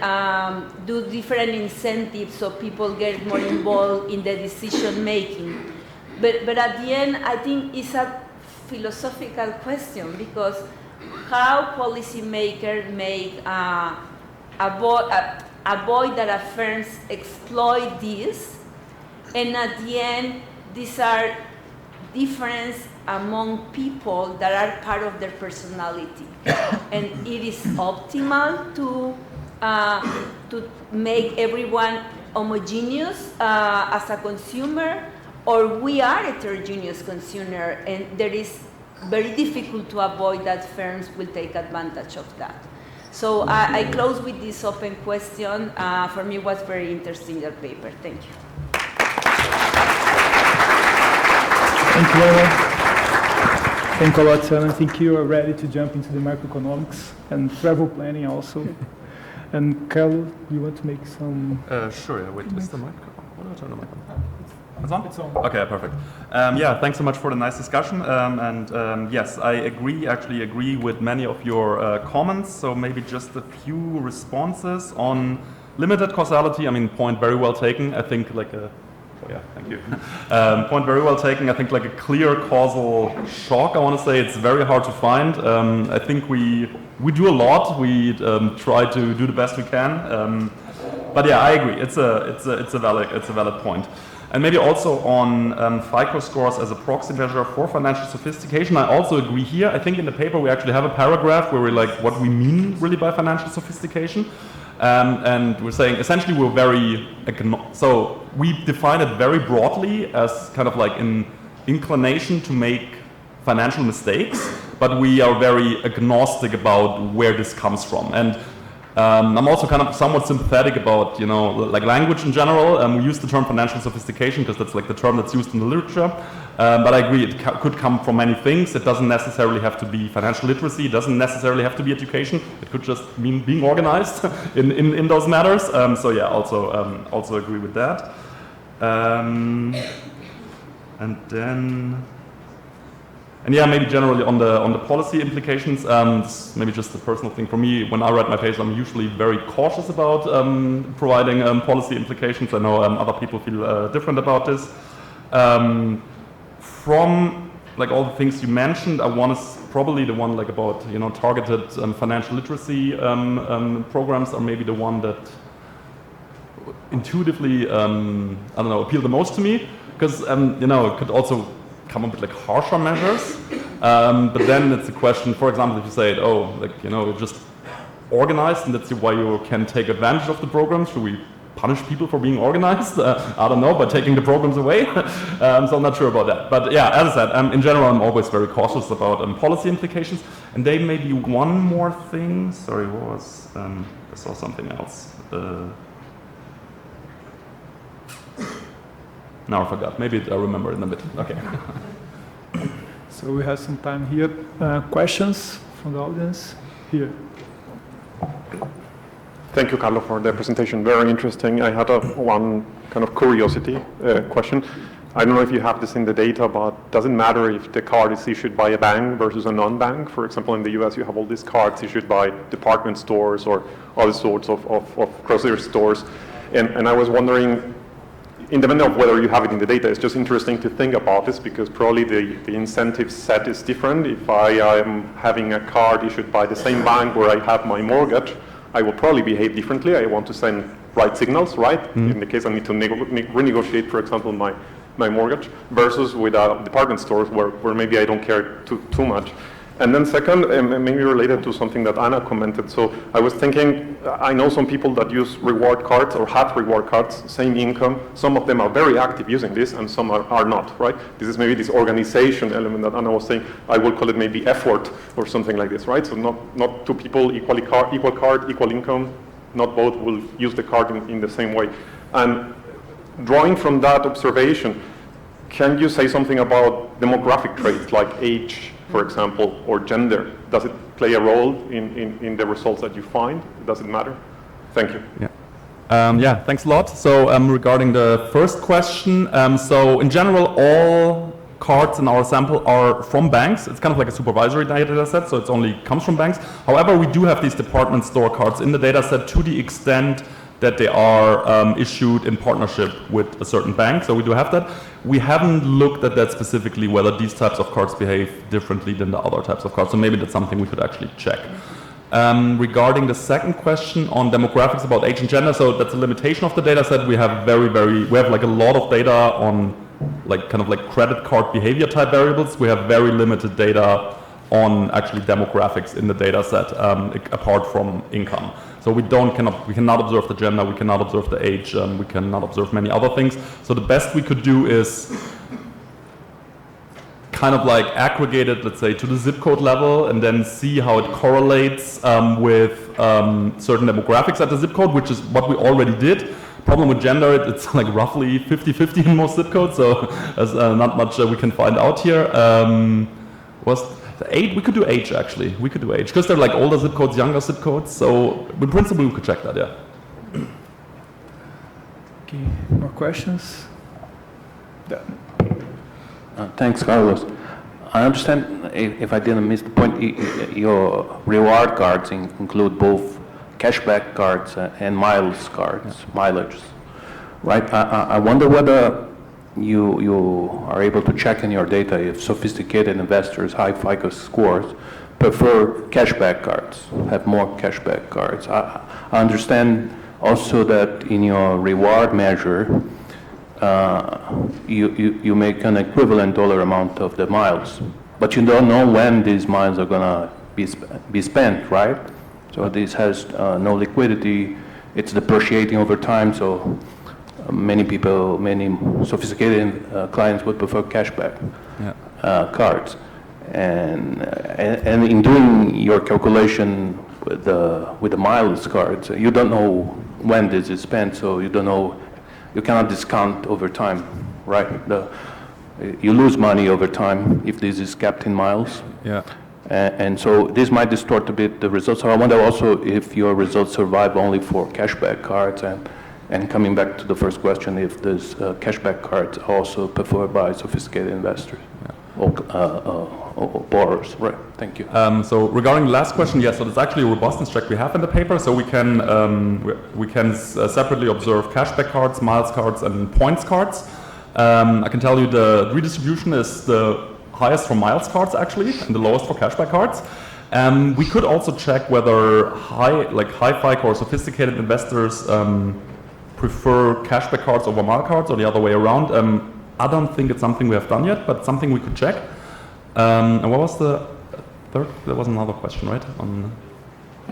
do different incentives so people get more involved in the decision making. But at the end, I think it's a philosophical question, because how policymakers make avoid that firms exploit this, and at the end these are differences among people that are part of their personality, and it is optimal to make everyone homogeneous as a consumer, or we are heterogeneous consumer, and there is very difficult to avoid that firms will take advantage of that. So I close with this open question. For me, it was very interesting, your paper. Thank you. Thank you very much. Thank you a lot, Sam. I think you are ready to jump into the macroeconomics and travel planning also. And Carlo, you want to make some... Sure, yeah, wait, is the mic on? What do I turn the mic on? It's on? It's on. Okay, perfect. Yeah, thanks so much for the nice discussion. Yes, I actually agree with many of your comments. So maybe just a few responses on limited causality. I mean, point very well taken. I think like a, oh yeah, thank you. Point very well taken. I think like a clear causal shock, I want to say, it's very hard to find. I think we do a lot. We try to do the best we can. But yeah, I agree. It's a valid point. And maybe also on FICO scores as a proxy measure for financial sophistication, I also agree here. I think in the paper we actually have a paragraph where we're like what we mean really by financial sophistication. And we're saying essentially we're very, so we define it very broadly as kind of like an inclination to make financial mistakes, but we are very agnostic about where this comes from. And I'm also kind of somewhat sympathetic about, you know, like language in general. We use the term financial sophistication because that's like the term that's used in the literature. But I agree, it could come from many things. It doesn't necessarily have to be financial literacy. It doesn't necessarily have to be education. It could just mean being organized in those matters. So yeah, also agree with that. And yeah, maybe generally on the policy implications, this maybe just a personal thing for me. When I write my papers, I'm usually very cautious about providing policy implications. I know other people feel different about this. From like all the things you mentioned, I want to probably the one like about, you know, targeted financial literacy programs are maybe the one that intuitively I don't know, appeal the most to me, because you know, it could also come up with like harsher measures, but then it's a question, for example, if you say, oh, like, you know, you're just organized and that's why you can take advantage of the programs, should we punish people for being organized? I don't know, by taking the programs away. So I'm not sure about that. But yeah, as I said, in general, I'm always very cautious about policy implications. And then maybe one more thing, sorry, what was, I saw something else. Now I forgot. Maybe I remember it in a bit. Okay. So we have some time here. Questions from the audience? Here. Thank you, Carlo, for the presentation. Very interesting. I had one kind of curiosity question. I don't know if you have this in the data, but does it matter if the card is issued by a bank versus a non-bank? For example, in the US, you have all these cards issued by department stores or other sorts of grocery stores. And I was wondering, independent of whether you have it in the data, it's just interesting to think about this because probably the incentive set is different. If I am having a card issued by the same bank where I have my mortgage, I will probably behave differently. I want to send right signals, right? Mm-hmm. In the case I need to renegotiate, for example, my mortgage, versus with a department stores where maybe I don't care too much. And then second, maybe related to something that Anna commented. So I was thinking, I know some people that use reward cards or have reward cards, same income. Some of them are very active using this and some are not, right? This is maybe this organization element that Anna was saying. I will call it maybe effort or something like this, right? So not two people equal card, equal income. Not both will use the card in the same way. And drawing from that observation, can you say something about demographic traits like age, for example, or gender? Does it play a role in the results that you find? Does it matter? Thank you. Yeah, thanks a lot. So regarding the first question, so in general, all cards in our sample are from banks. It's kind of like a supervisory data set, so it only comes from banks. However, we do have these department store cards in the data set to the extent that they are issued in partnership with a certain bank, so we do have that. We haven't looked at that specifically, whether these types of cards behave differently than the other types of cards, so maybe that's something we could actually check. Regarding the second question on demographics about age and gender, so that's a limitation of the data set. We have we have like a lot of data on like kind of like credit card behavior type variables. We have very limited data on actually demographics in the data set, apart from income. So we cannot observe the gender, we cannot observe the age, we cannot observe many other things. So the best we could do is kind of like aggregate it, let's say, to the zip code level and then see how it correlates with certain demographics at the zip code, which is what we already did. Problem with gender, it's like roughly 50-50 in most zip codes, so there's not much we can find out here. We could do age actually. We could do age because they're like older zip codes, younger zip codes. So in principle, we could check that. Yeah. Okay. More questions? Thanks, Carlos. I understand, if I didn't miss the point, your reward cards include both cashback cards and miles cards, mileage, right? I wonder whether you are able to check in your data if sophisticated investors, high FICO scores, prefer cashback cards, have more cashback cards. I understand also that in your reward measure, you make an equivalent dollar amount of the miles, but you don't know when these miles are gonna be spent, right? So this has no liquidity. It's depreciating over time. So many sophisticated clients would prefer cashback cards. And in doing your calculation with the miles cards, you don't know when this is spent. So you don't know. You cannot discount over time, right? You lose money over time if this is kept in miles. Yeah. And so this might distort a bit the results. So I wonder also if your results survive only for cashback cards, and coming back to the first question, if this cashback cards are also preferred by sophisticated investors or borrowers, right? Thank you. So regarding the last question, yes, so it's actually a robustness check we have in the paper. So we can separately observe cashback cards, miles cards, and points cards. I can tell you the redistribution is the highest for miles cards actually, and the lowest for cashback cards. We could also check whether high FICO or sophisticated investors prefer cashback cards over mile cards or the other way around. I don't think it's something we have done yet, but it's something we could check. And what was the third? There was another question, right?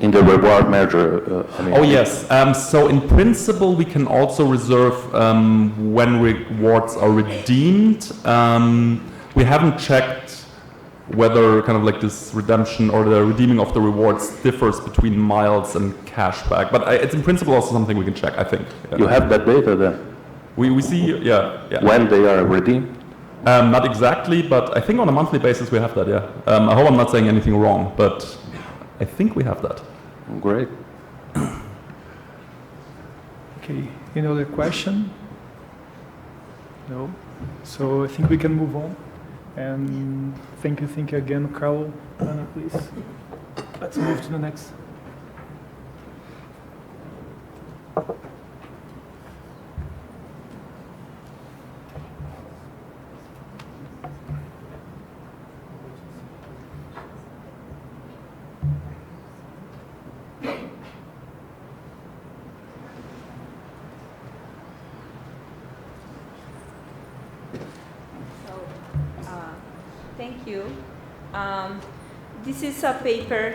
In the reward measure. Oh yes. So in principle, we can also reserve when rewards are redeemed. We haven't checked whether kind of like this redemption or the redeeming of the rewards differs between miles and cashback. But it's in principle also something we can check, I think. Yeah. You have that data then? We see, yeah. When they are redeemed? Not exactly, but I think on a monthly basis we have that, yeah. I hope I'm not saying anything wrong, but I think we have that. Great. Okay, any other question? No? So I think we can move on. And thank you again, Carlo. Anna, please. Let's move to the next. Thank you. This is a paper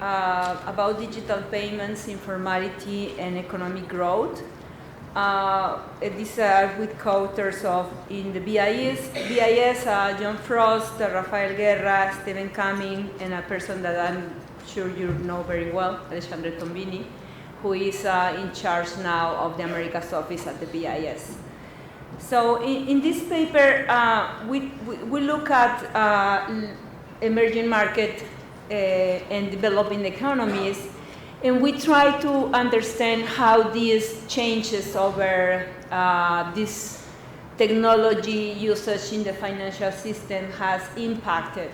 about digital payments, informality, and economic growth. These are with co-authors in the BIS, John Frost, Rafael Guerra, Stephen Cumming, and a person that I'm sure you know very well, Alexandre Tombini, who is in charge now of the Americas office at the BIS. So in this paper, we look at emerging market and developing economies, and we try to understand how these changes over this technology usage in the financial system has impacted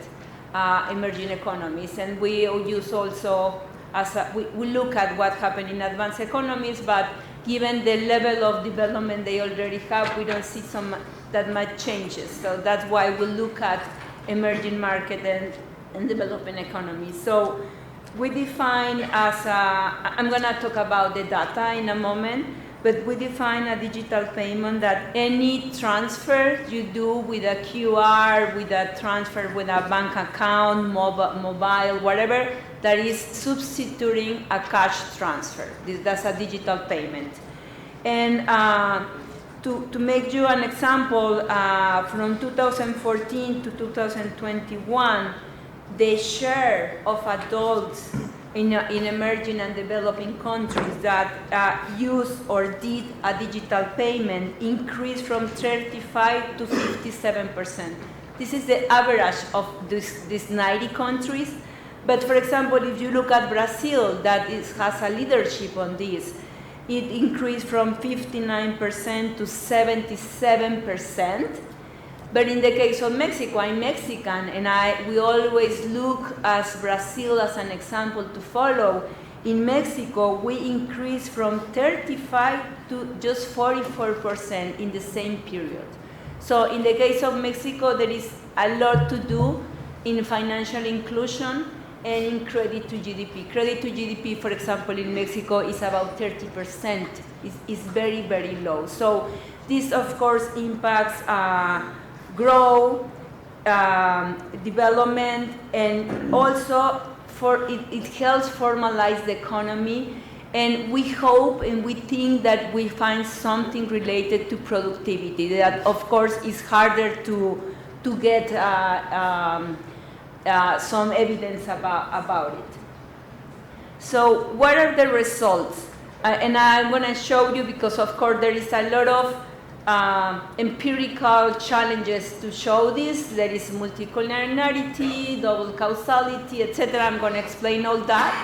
emerging economies. And we use also, we look at what happened in advanced economies, but given the level of development they already have, we don't see that much changes. So that's why we look at emerging market and developing economies. So we define as I'm going to talk about the data in a moment, but we define a digital payment that any transfer you do with a QR, with a transfer with a bank account, mobile, whatever, that is substituting a cash transfer. That's a digital payment. And to make you an example, from 2014 to 2021, the share of adults in emerging and developing countries that use or did a digital payment increased from 35 to 57%. This is the average of these 90 countries. But for example, if you look at Brazil, that has a leadership on this, it increased from 59% to 77%. But in the case of Mexico, I'm Mexican, and we always look as Brazil as an example to follow. In Mexico, we increased from 35 to just 44% in the same period. So in the case of Mexico, there is a lot to do in financial inclusion, and in credit to GDP. Credit to GDP, for example, in Mexico is about 30%. Is very, very low. So this, of course, impacts growth, development, and also it helps formalize the economy. And we hope and we think that we find something related to productivity. That, of course, is harder to get some evidence about it. So what are the results? And I'm going to show you because, of course, there is a lot of empirical challenges to show this. There is multicollinearity, double causality, etc. I'm going to explain all that.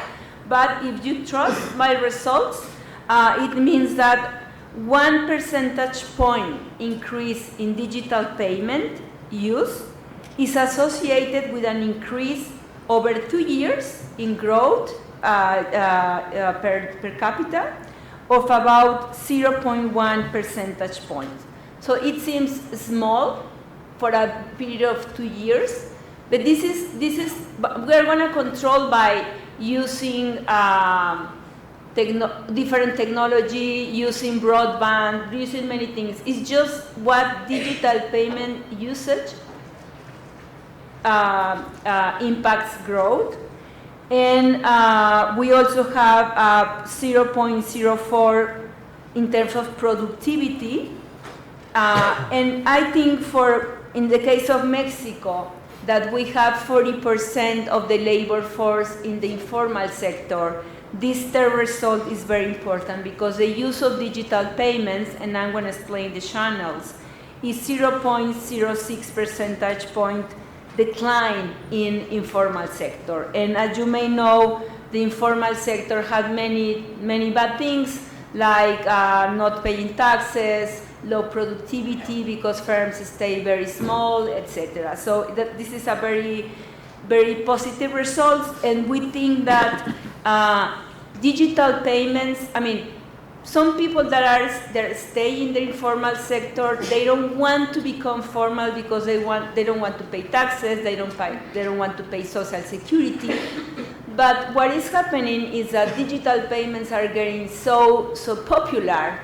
But if you trust my results, it means that 1 percentage point increase in digital payment use is associated with an increase over 2 years in growth per capita of about 0.1 percentage points. So it seems small for a period of 2 years, but this is we're going to control by using different technology, using broadband, using many things. It's just what digital payment usage impacts growth. And we also have 0.04 in terms of productivity. And I think in the case of Mexico, that we have 40% of the labor force in the informal sector. This third result is very important because the use of digital payments, and I'm going to explain the channels, is 0.06 percentage point decline in informal sector. And as you may know, the informal sector had many bad things like not paying taxes, low productivity because firms stay very small, etc. So this is a very, very positive result, and we think that digital payments, I mean, some people that stay in the informal sector, they don't want to become formal because they don't want to pay taxes, they don't want to pay social security. But what is happening is that digital payments are getting so popular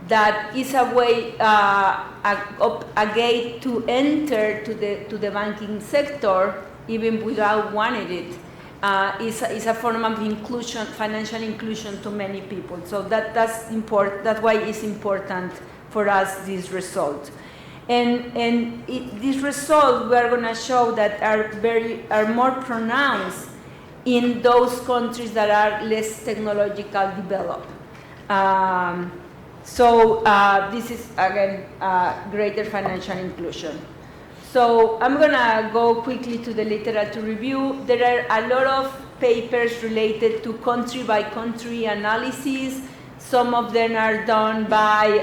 that is a way, a gate to enter to the banking sector even without wanting it. Is a form of inclusion, financial inclusion to many people. So that's important. That's why it's important for us, this result. And this result we are going to show that are more pronounced in those countries that are less technologically developed. So this is again greater financial inclusion. So I'm going to go quickly to the literature review. There are a lot of papers related to country-by-country analysis. Some of them are done by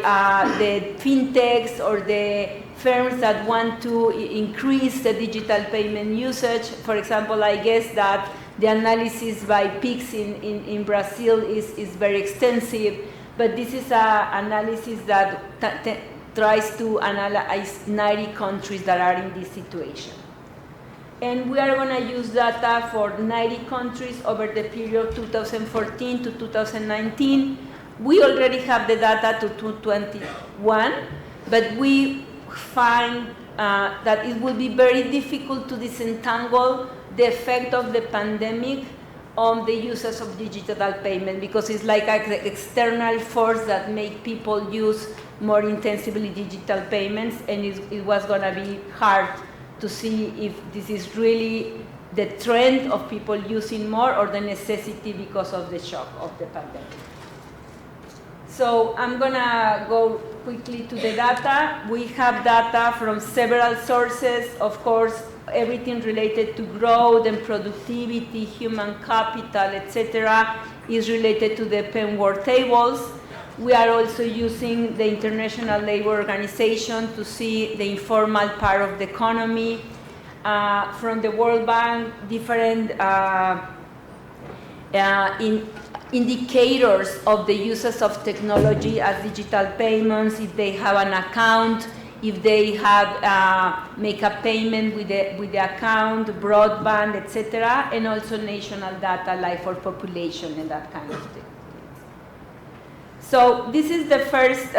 the fintechs or the firms that want to increase the digital payment usage. For example, I guess that the analysis by PIX in Brazil is very extensive, but this is an analysis that tries to analyze 90 countries that are in this situation. And we are going to use data for 90 countries over the period 2014 to 2019. We already have the data to 2021, but we find that it will be very difficult to disentangle the effect of the pandemic on the users of digital payment, because it's like an external force that make people use more intensively digital payments, and it was going to be hard to see if this is really the trend of people using more or the necessity because of the shock of the pandemic. So I'm going to go quickly to the data. We have data from several sources, of course, everything related to growth and productivity, human capital, etc., is related to the Penn-Ward tables. We are also using the International Labour Organization to see the informal part of the economy. From the World Bank, different indicators of the uses of technology as digital payments, if they have an account if they have make a payment with the account, broadband, etc., and also national data like for population and that kind of thing. So this is the first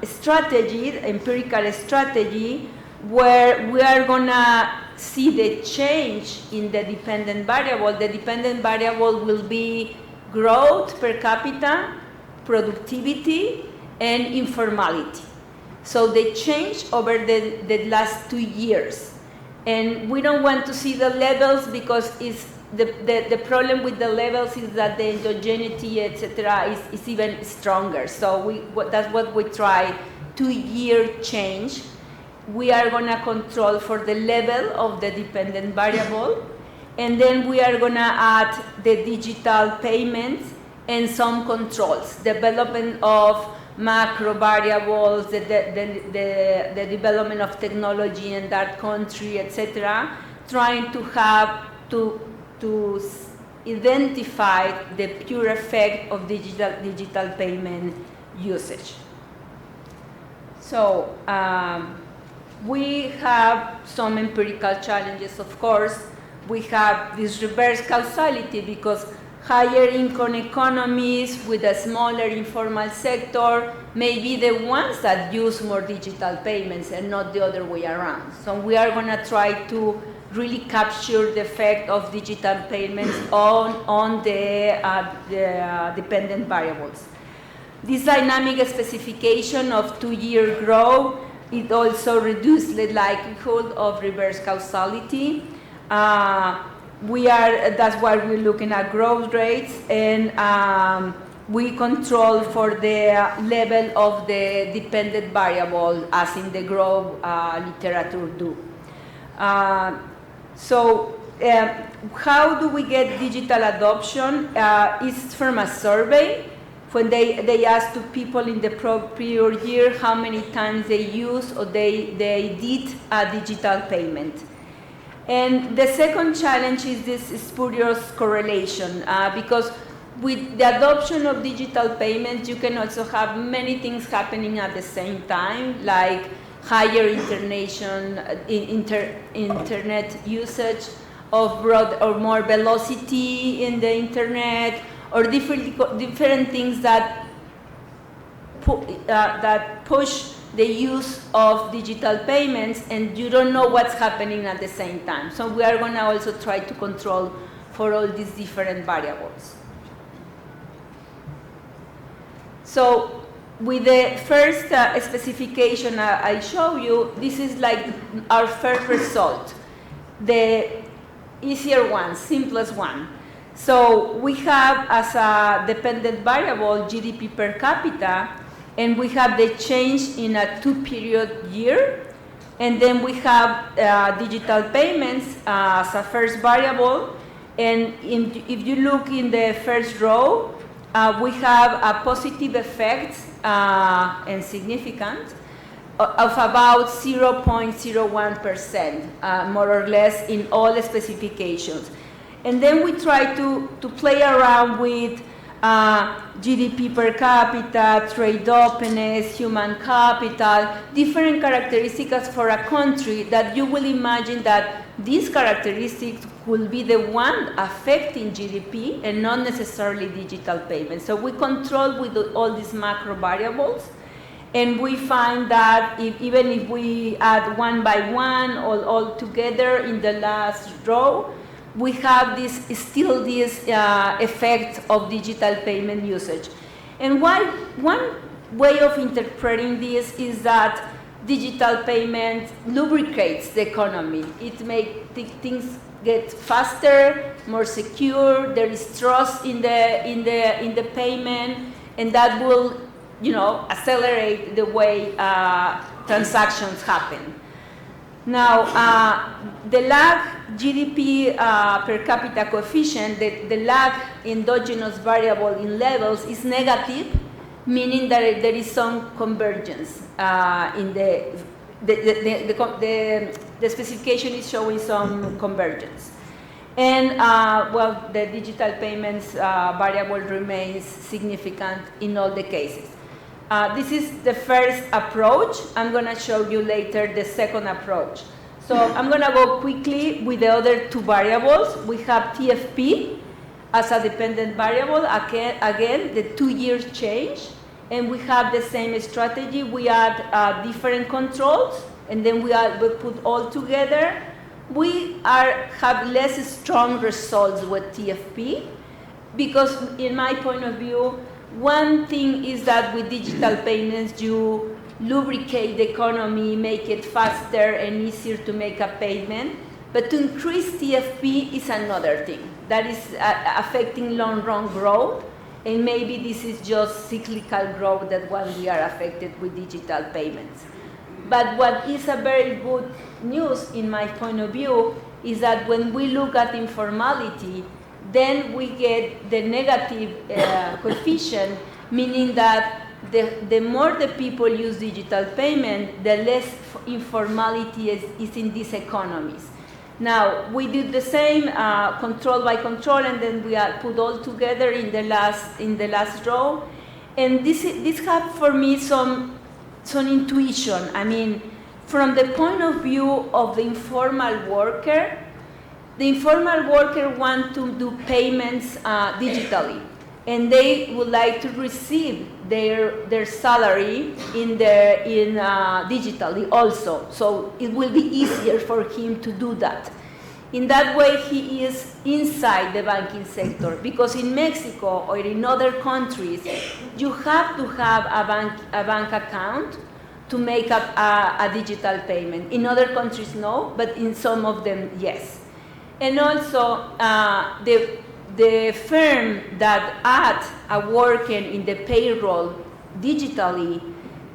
strategy, empirical strategy, where we are gonna see the change in the dependent variable. The dependent variable will be growth per capita, productivity, and informality. So they change over the last 2 years. And we don't want to see the levels because it's the problem with the levels is that the endogeneity, etc., is even stronger. So that's what we try, 2-year change. We are going to control for the level of the dependent variable, and then we are going to add the digital payments and some controls, development of macro variables, the development of technology in that country, etc., trying to have to identify the pure effect of digital payment usage. So we have some empirical challenges, of course. We have this reverse causality because higher income economies with a smaller informal sector may be the ones that use more digital payments and not the other way around. So we are going to try to really capture the effect of digital payments on the dependent variables. This dynamic specification of 2-year growth, it also reduces the likelihood of reverse causality. That's why we're looking at growth rates, and we control for the level of the dependent variable, as in the growth literature do. So how do we get digital adoption? It's from a survey. When they asked to people in the prior year how many times they used or they did a digital payment. And the second challenge is this spurious correlation, because with the adoption of digital payments, you can also have many things happening at the same time, like higher internet usage, of broad or more velocity in the internet, or different things that push the use of digital payments, and you don't know what's happening at the same time. So we are going to also try to control for all these different variables. So with the first specification I show you, this is like our first result, the easier one, simplest one. So we have as a dependent variable GDP per capita, and we have the change in a 2-period year, and then we have digital payments as a first variable, and if you look in the first row, we have a positive effect and significant of about 0.01%, more or less, in all the specifications. And then we try to play around with GDP per capita, trade openness, human capital, different characteristics for a country that you will imagine that these characteristics will be the one affecting GDP and not necessarily digital payments. So we control with all these macro variables, and we find that even if we add one by one all together in the last row, we have this effect of digital payment usage. And one way of interpreting this is that digital payment lubricates the economy. It makes things get faster, more secure. There is trust in the payment, and that will, accelerate the way transactions happen. Now, the lag GDP per capita coefficient, the lag endogenous variable in levels is negative, meaning that there is some convergence in the specification is showing some convergence. And, the digital payments variable remains significant in all the cases. This is the first approach. I'm going to show you later the second approach. So I'm going to go quickly with the other two variables. We have TFP as a dependent variable, again the 2-year change, and we have the same strategy. We add different controls, and then we put all together. We have less strong results with TFP, because in my point of view, one thing is that with digital payments, you lubricate the economy, make it faster and easier to make a payment. But to increase TFP is another thing that is affecting long-run growth. And maybe this is just cyclical growth that when we are affected with digital payments. But what is a very good news in my point of view is that when we look at informality, then we get the negative coefficient, meaning that the more the people use digital payment, the less informality is in these economies. Now, we did the same control by control, and then we put all together in the last row. And this had for me some intuition. I mean, from the point of view of the informal worker wants to do payments digitally, and they would like to receive their salary digitally also. So it will be easier for him to do that. In that way, he is inside the banking sector, because in Mexico or in other countries, you have to have a bank account to make up a digital payment. In other countries, no, but in some of them, yes. And also, the firm that add a worker in the payroll digitally,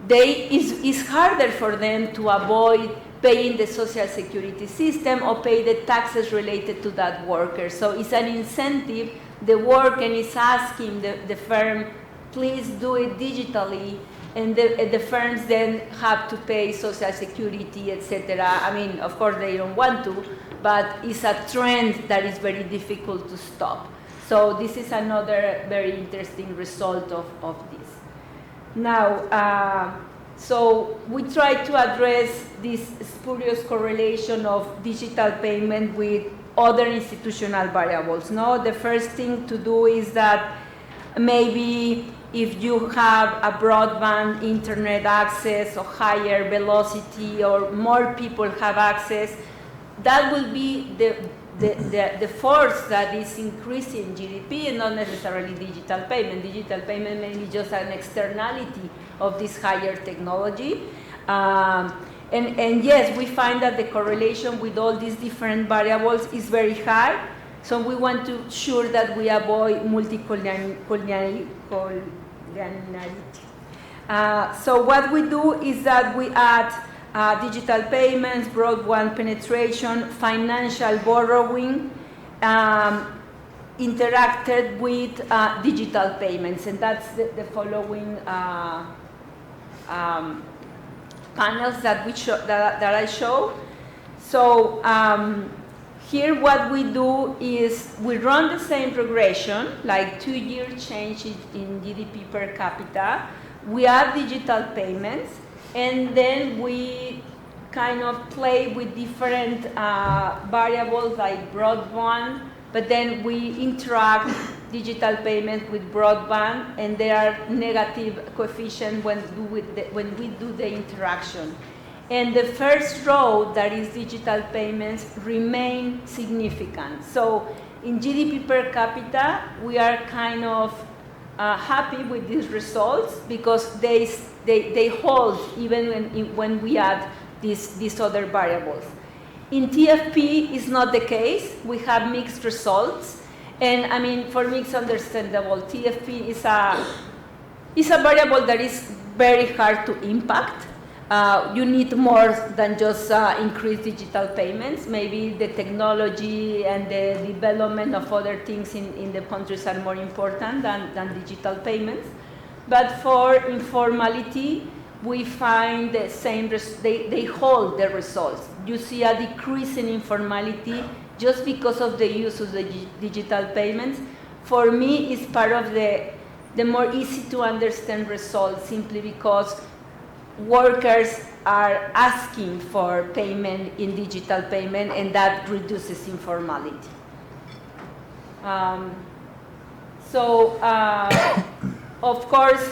it's harder for them to avoid paying the social security system or pay the taxes related to that worker. So it's an incentive. The worker is asking the firm, please do it digitally, and the firms then have to pay social security, etc. I mean, of course, they don't want to, but it's a trend that is very difficult to stop. So this is another very interesting result of this. Now, so we try to address this spurious correlation of digital payment with other institutional variables. No, the first thing to do is that maybe if you have a broadband internet access or higher velocity or more people have access, that will be the force that is increasing GDP and not necessarily digital payment. Digital payment may be just an externality of this higher technology. And yes, we find that the correlation with all these different variables is very high. So we want to ensure that we avoid multi-collinearity. So what we do is that we add digital payments, broadband penetration, financial borrowing, interacted with digital payments, and that's the following panels that I show. So here what we do is we run the same regression, like 2-year change in GDP per capita. We add digital payments, and then we kind of play with different variables like broadband, but then we interact digital payment with broadband, and there are negative coefficients when we do the interaction. And the first row, that is digital payments, remain significant. So in GDP per capita, we are kind of happy with these results because they hold even when we add these other variables. In TFP, it's not the case. We have mixed results. And I mean, for me, it's understandable. TFP is a variable that is very hard to impact. You need more than just increased digital payments. Maybe the technology and the development of other things in the countries are more important than digital payments. But for informality, we find the same, they hold the results. You see a decrease in informality just because of the use of the digital payments. For me, it's part of the the more easy to understand results, simply because workers are asking for payment in digital payment, and that reduces informality. Of course,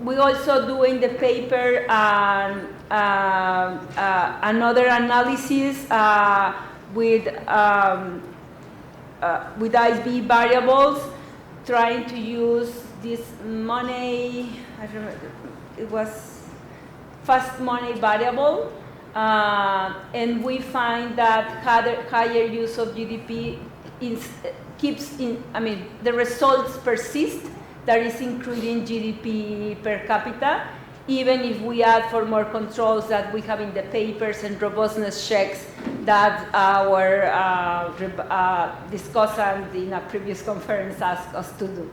we also do in the paper another analysis with IB variables, trying to use this money, I remember, it was fast money variable, and we find that higher use of GDP the results persist, that is including GDP per capita, even if we add for more controls that we have in the papers and robustness checks that our discussant in a previous conference asked us to do.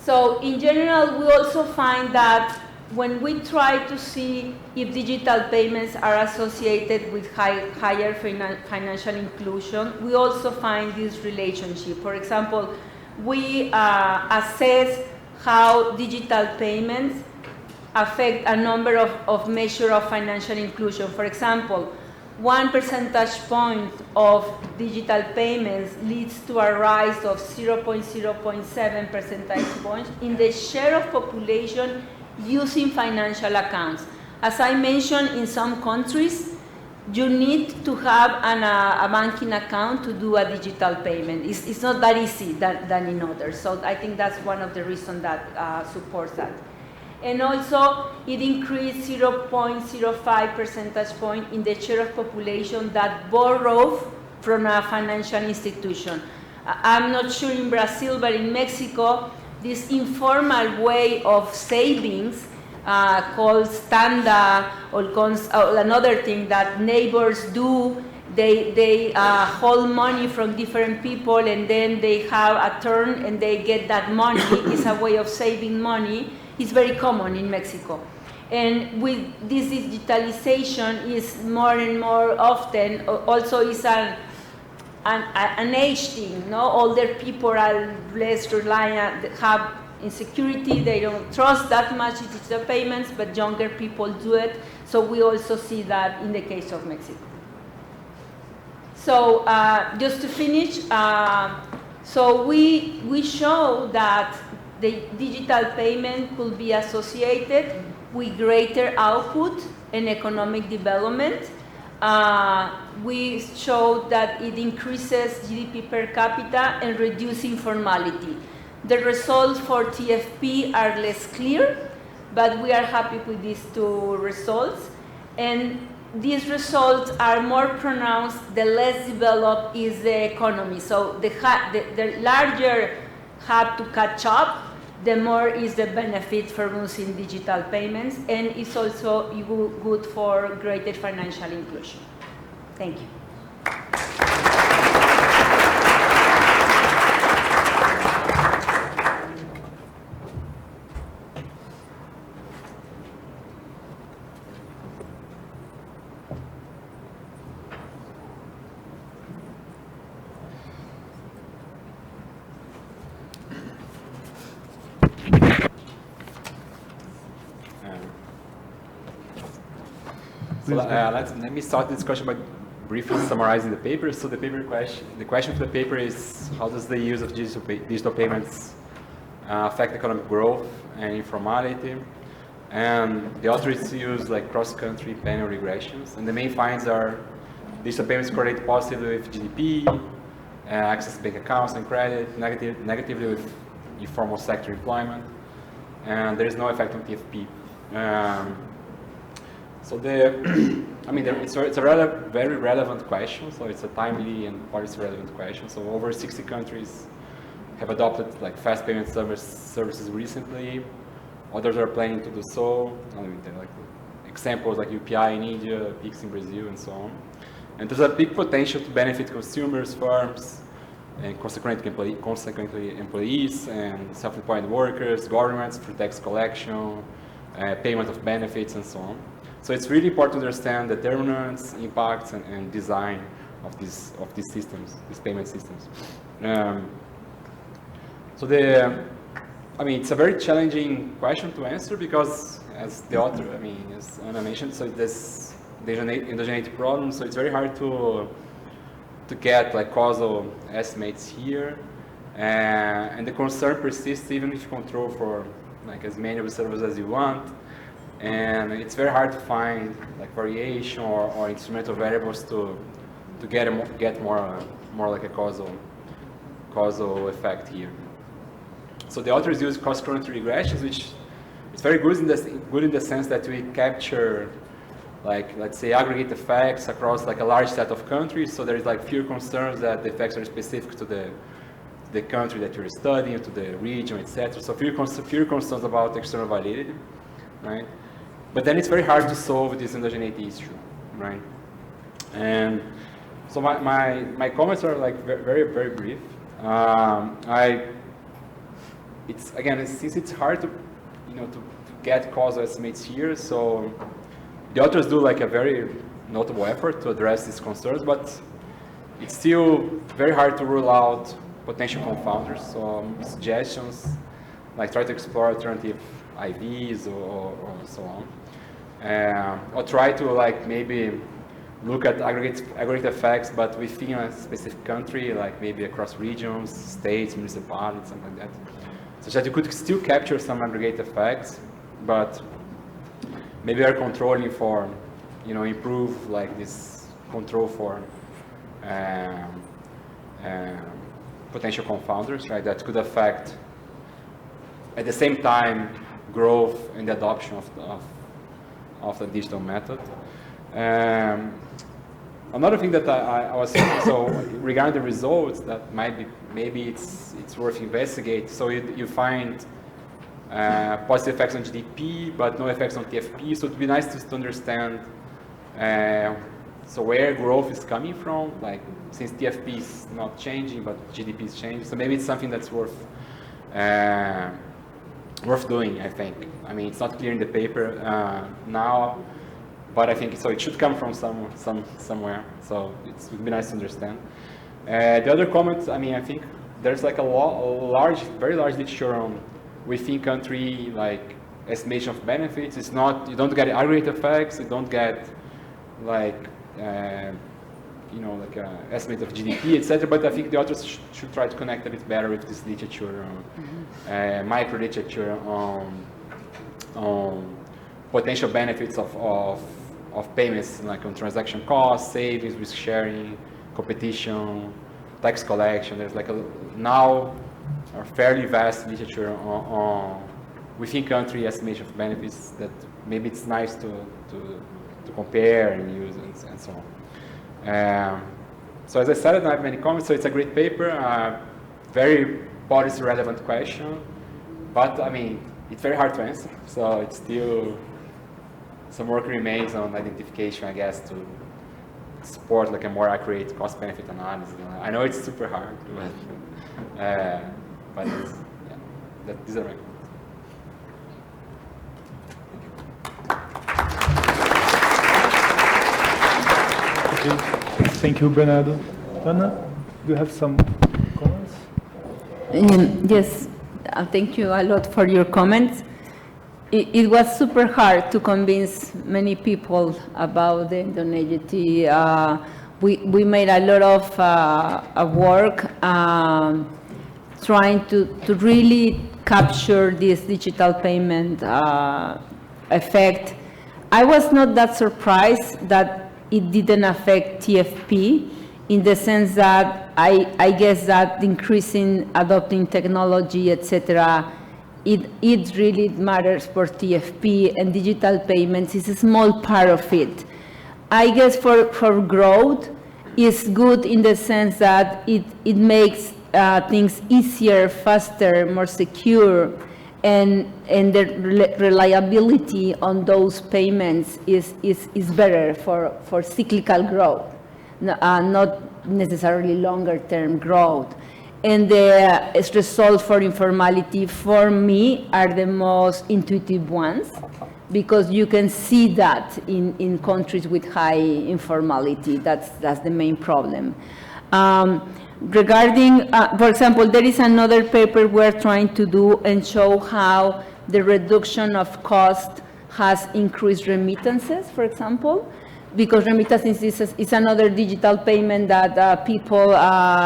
So in general, we also find that when we try to see if digital payments are associated with higher financial inclusion, we also find this relationship. For example, we assess how digital payments affect a number of measures of financial inclusion. For example, 1 percentage point of digital payments leads to a rise of 0.7 percentage points in the share of population using financial accounts. As I mentioned, in some countries, you need to have a banking account to do a digital payment. It's not that easy than in others. So I think that's one of the reasons that supports that. And also, it increased 0.05 percentage point in the share of population that borrow from a financial institution. I'm not sure in Brazil, but in Mexico, this informal way of savings called standa, or another thing that neighbors do, they hold money from different people, and then they have a turn and they get that money. It's a way of saving money. It's very common in Mexico. And with this digitalization is more and more often, also is an age thing, no? Older people are less reliant, have insecurity, they don't trust that much digital payments, but younger people do it. So we also see that in the case of Mexico. So just to finish, so we show that the digital payment could be associated with greater output and economic development. We showed that it increases GDP per capita and reduces informality. The results for TFP are less clear, but we are happy with these two results. And these results are more pronounced the less developed is the economy. So the larger have to catch up, the more is the benefit for using digital payments, and it's also good for greater financial inclusion. Thank you. So let me start the discussion by briefly summarizing the paper. So the question for the paper is, how does the use of digital payments affect economic growth and informality? And the authors use like cross-country panel regressions, and the main finds are digital payments correlate positively with GDP, access to bank accounts and credit, negatively with informal sector employment, and there is no effect on TFP. So it's a very relevant question. So it's a timely and policy relevant question. So over 60 countries have adopted like fast payment services recently. Others are planning to do so. Like examples like UPI in India, Pix in Brazil, and so on. And there's a big potential to benefit consumers, firms, and consequently employees and self-employed workers, governments for tax collection, payment of benefits, and so on. So it's really important to understand the determinants, impacts, and design of these systems, these payment systems. So I mean, it's a very challenging question to answer because, as the author, I mean, as Anna mentioned, so this endogeneity problem, so it's very hard to get like causal estimates here, and the concern persists even if you control for like as many observers as you want, and it's very hard to find like variation or instrumental variables to get more like a causal effect here. So the authors use cross-country regressions, which is very good in the sense that we capture, like, let's say, aggregate effects across like a large set of countries. So there is like fewer concerns that the effects are specific to the country that you're studying, to the region, etc. So fewer concerns about external validity, right? But then it's very hard to solve this endogeneity issue, right? And so my comments are like very, very brief. Since it's hard to get causal estimates here, so the authors do like a very notable effort to address these concerns, but it's still very hard to rule out potential confounders. So suggestions, like try to explore alternative IVs or so on, or try to like maybe look at aggregate effects, but within a specific country, like maybe across regions, states, municipalities, something like that. So that you could still capture some aggregate effects, but maybe are controlling for, improve like this control for potential confounders, right? That could affect at the same time growth and the adoption of the digital method. Another thing that I was thinking, so regarding the results, that maybe it's worth investigating. So you find positive effects on GDP, but no effects on TFP. So it'd be nice to understand so where growth is coming from, like since TFP is not changing, but GDP is changing. So maybe it's something that's worth doing, I think. I mean, it's not clear in the paper now, but I think so. It should come from somewhere. So it would be nice to understand. The other comment, I mean, I think there's like very large literature on within country like estimation of benefits. It's not, you don't get aggregate effects. You don't get like like an estimate of GDP, etc. But I think the authors should try to connect a bit better with this literature, micro literature on potential benefits of payments, like on transaction costs, savings, risk sharing, competition, tax collection. There's like now a fairly vast literature on within country estimation of benefits that maybe it's nice to compare and use and so on. So as I said, I don't have many comments. So it's a great paper, very policy relevant question, but I mean it's very hard to answer. So it's still some work remains on identification, I guess, to support like a more accurate cost-benefit analysis. I know it's super hard, but these are my comments. Okay. Thank you, Bernardo. Anna, do you have some comments? Yes, thank you a lot for your comments. It was super hard to convince many people about the endogeneity. We made a lot of work trying to really capture this digital payment effect. I was not that surprised that it didn't affect TFP, in the sense that I guess that increasing adopting technology, etc., it really matters for TFP, and digital payments is a small part of it. I guess for growth, it's good in the sense that it makes things easier, faster, more secure, and the reliability on those payments is better for cyclical growth, not necessarily longer term growth. And the results for informality, for me, are the most intuitive ones, because you can see that in countries with high informality. That's the main problem. Regarding, for example, there is another paper we're trying to do and show how the reduction of cost has increased remittances, for example, because remittances is another digital payment that people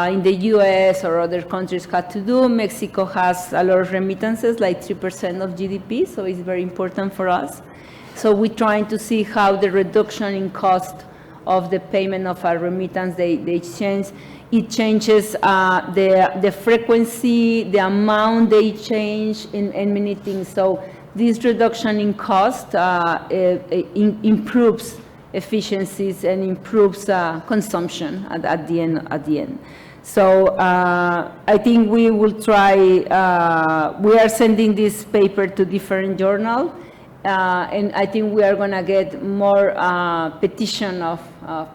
in the US or other countries had to do. Mexico has a lot of remittances, like 3% of GDP, so it's very important for us. So we're trying to see how the reduction in cost of the payment of a remittance, they change. It changes the frequency, the amount they change in many things. So this reduction in cost improves efficiencies and improves consumption at the end. So I think we will try, we are sending this paper to different journals, and I think we are going to get more petition of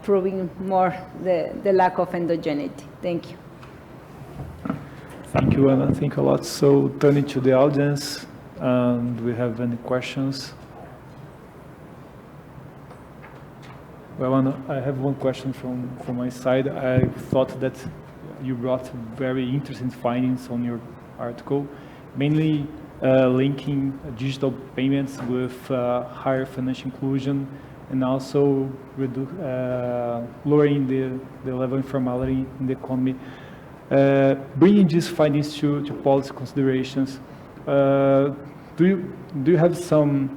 proving more the lack of endogeneity. Thank you. Thank you, Anna. Thank you a lot. So turning to the audience, do we have any questions? Well, Anna, I have one question from my side. I thought that you brought very interesting findings on your article, mainly linking digital payments with higher financial inclusion and also lowering the level of informality in the economy. Bringing these findings to policy considerations, do you have some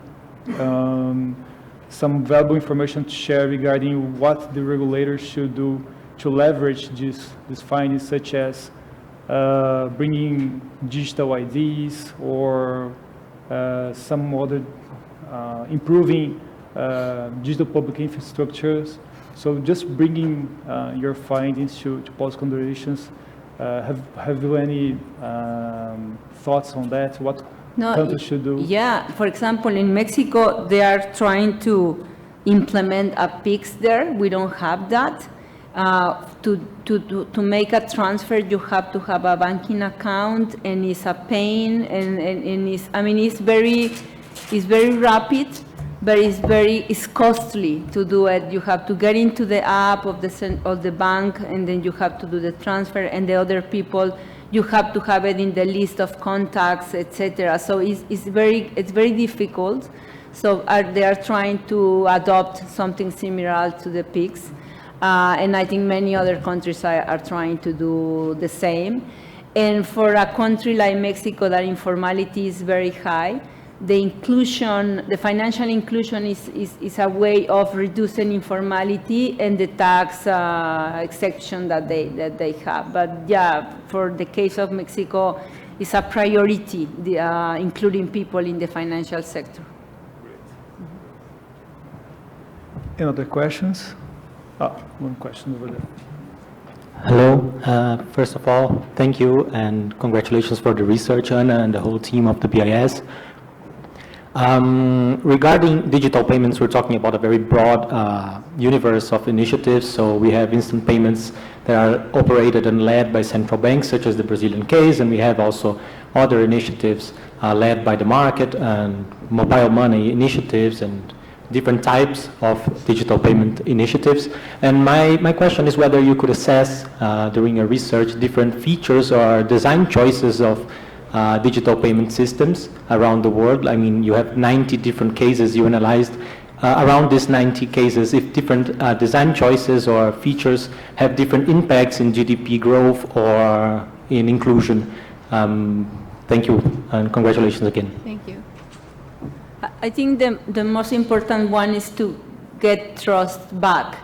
valuable information to share regarding what the regulators should do to leverage these findings, such as bringing digital IDs or some other improving digital public infrastructures? So just bringing your findings to policy considerations. Have you any thoughts on that? What countries should do? Yeah, for example, in Mexico, they are trying to implement a PIX there. We don't have that. To make a transfer, you have to have a banking account, and it's a pain, and it's, I mean, it's very rapid, but it's costly to do it. You have to get into the app of the bank, and then you have to do the transfer, and the other people, you have to have it in the list of contacts, etc. So it's very difficult. So they are trying to adopt something similar to the PIX. And I think many other countries are trying to do the same. And for a country like Mexico, that informality is very high, the financial inclusion is a way of reducing informality and the tax exception that they have. But yeah, for the case of Mexico, it's a priority, including people in the financial sector. Any other questions? One question over there. Hello. First of all, thank you and congratulations for the research, Anna, and the whole team of the BIS. Regarding digital payments, we're talking about a very broad universe of initiatives. So we have instant payments that are operated and led by central banks, such as the Brazilian case, and we have also other initiatives led by the market and mobile money initiatives and different types of digital payment initiatives. And my question is whether you could assess during your research different features or design choices of digital payment systems around the world. I mean, you have 90 different cases you analyzed. Around these 90 cases, if different design choices or features have different impacts in GDP growth or in inclusion. Thank you and congratulations again. Thank you. I think the most important one is to get trust back.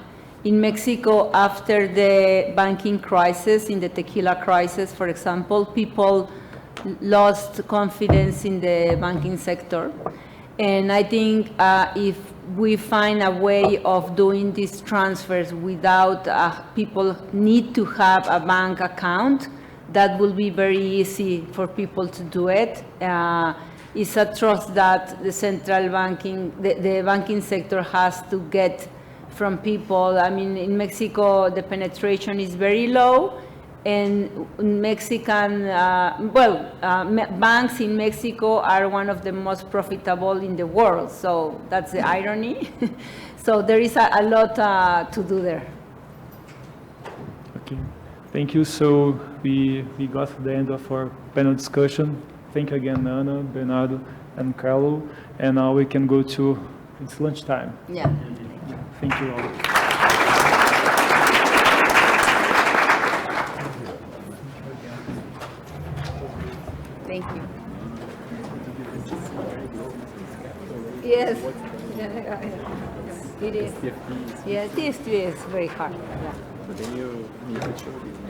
In Mexico, after the banking crisis, in the tequila crisis, for example, people lost confidence in the banking sector. And I think if we find a way of doing these transfers without people need to have a bank account, that will be very easy for people to do it. It's a trust that the central banking, the banking sector has to get from people. I mean, in Mexico, the penetration is very low, and Mexican, banks in Mexico are one of the most profitable in the world. So that's the irony. So there is a lot to do there. Okay. Thank you. So we got to the end of our panel discussion. Thank you again, Ana, Bernardo, and Carlo. And now we can go to, it's lunchtime. Yeah. Thank you all. Thank you. Yes. It is. Yes, this is very hard. Yeah. But then you need to show these.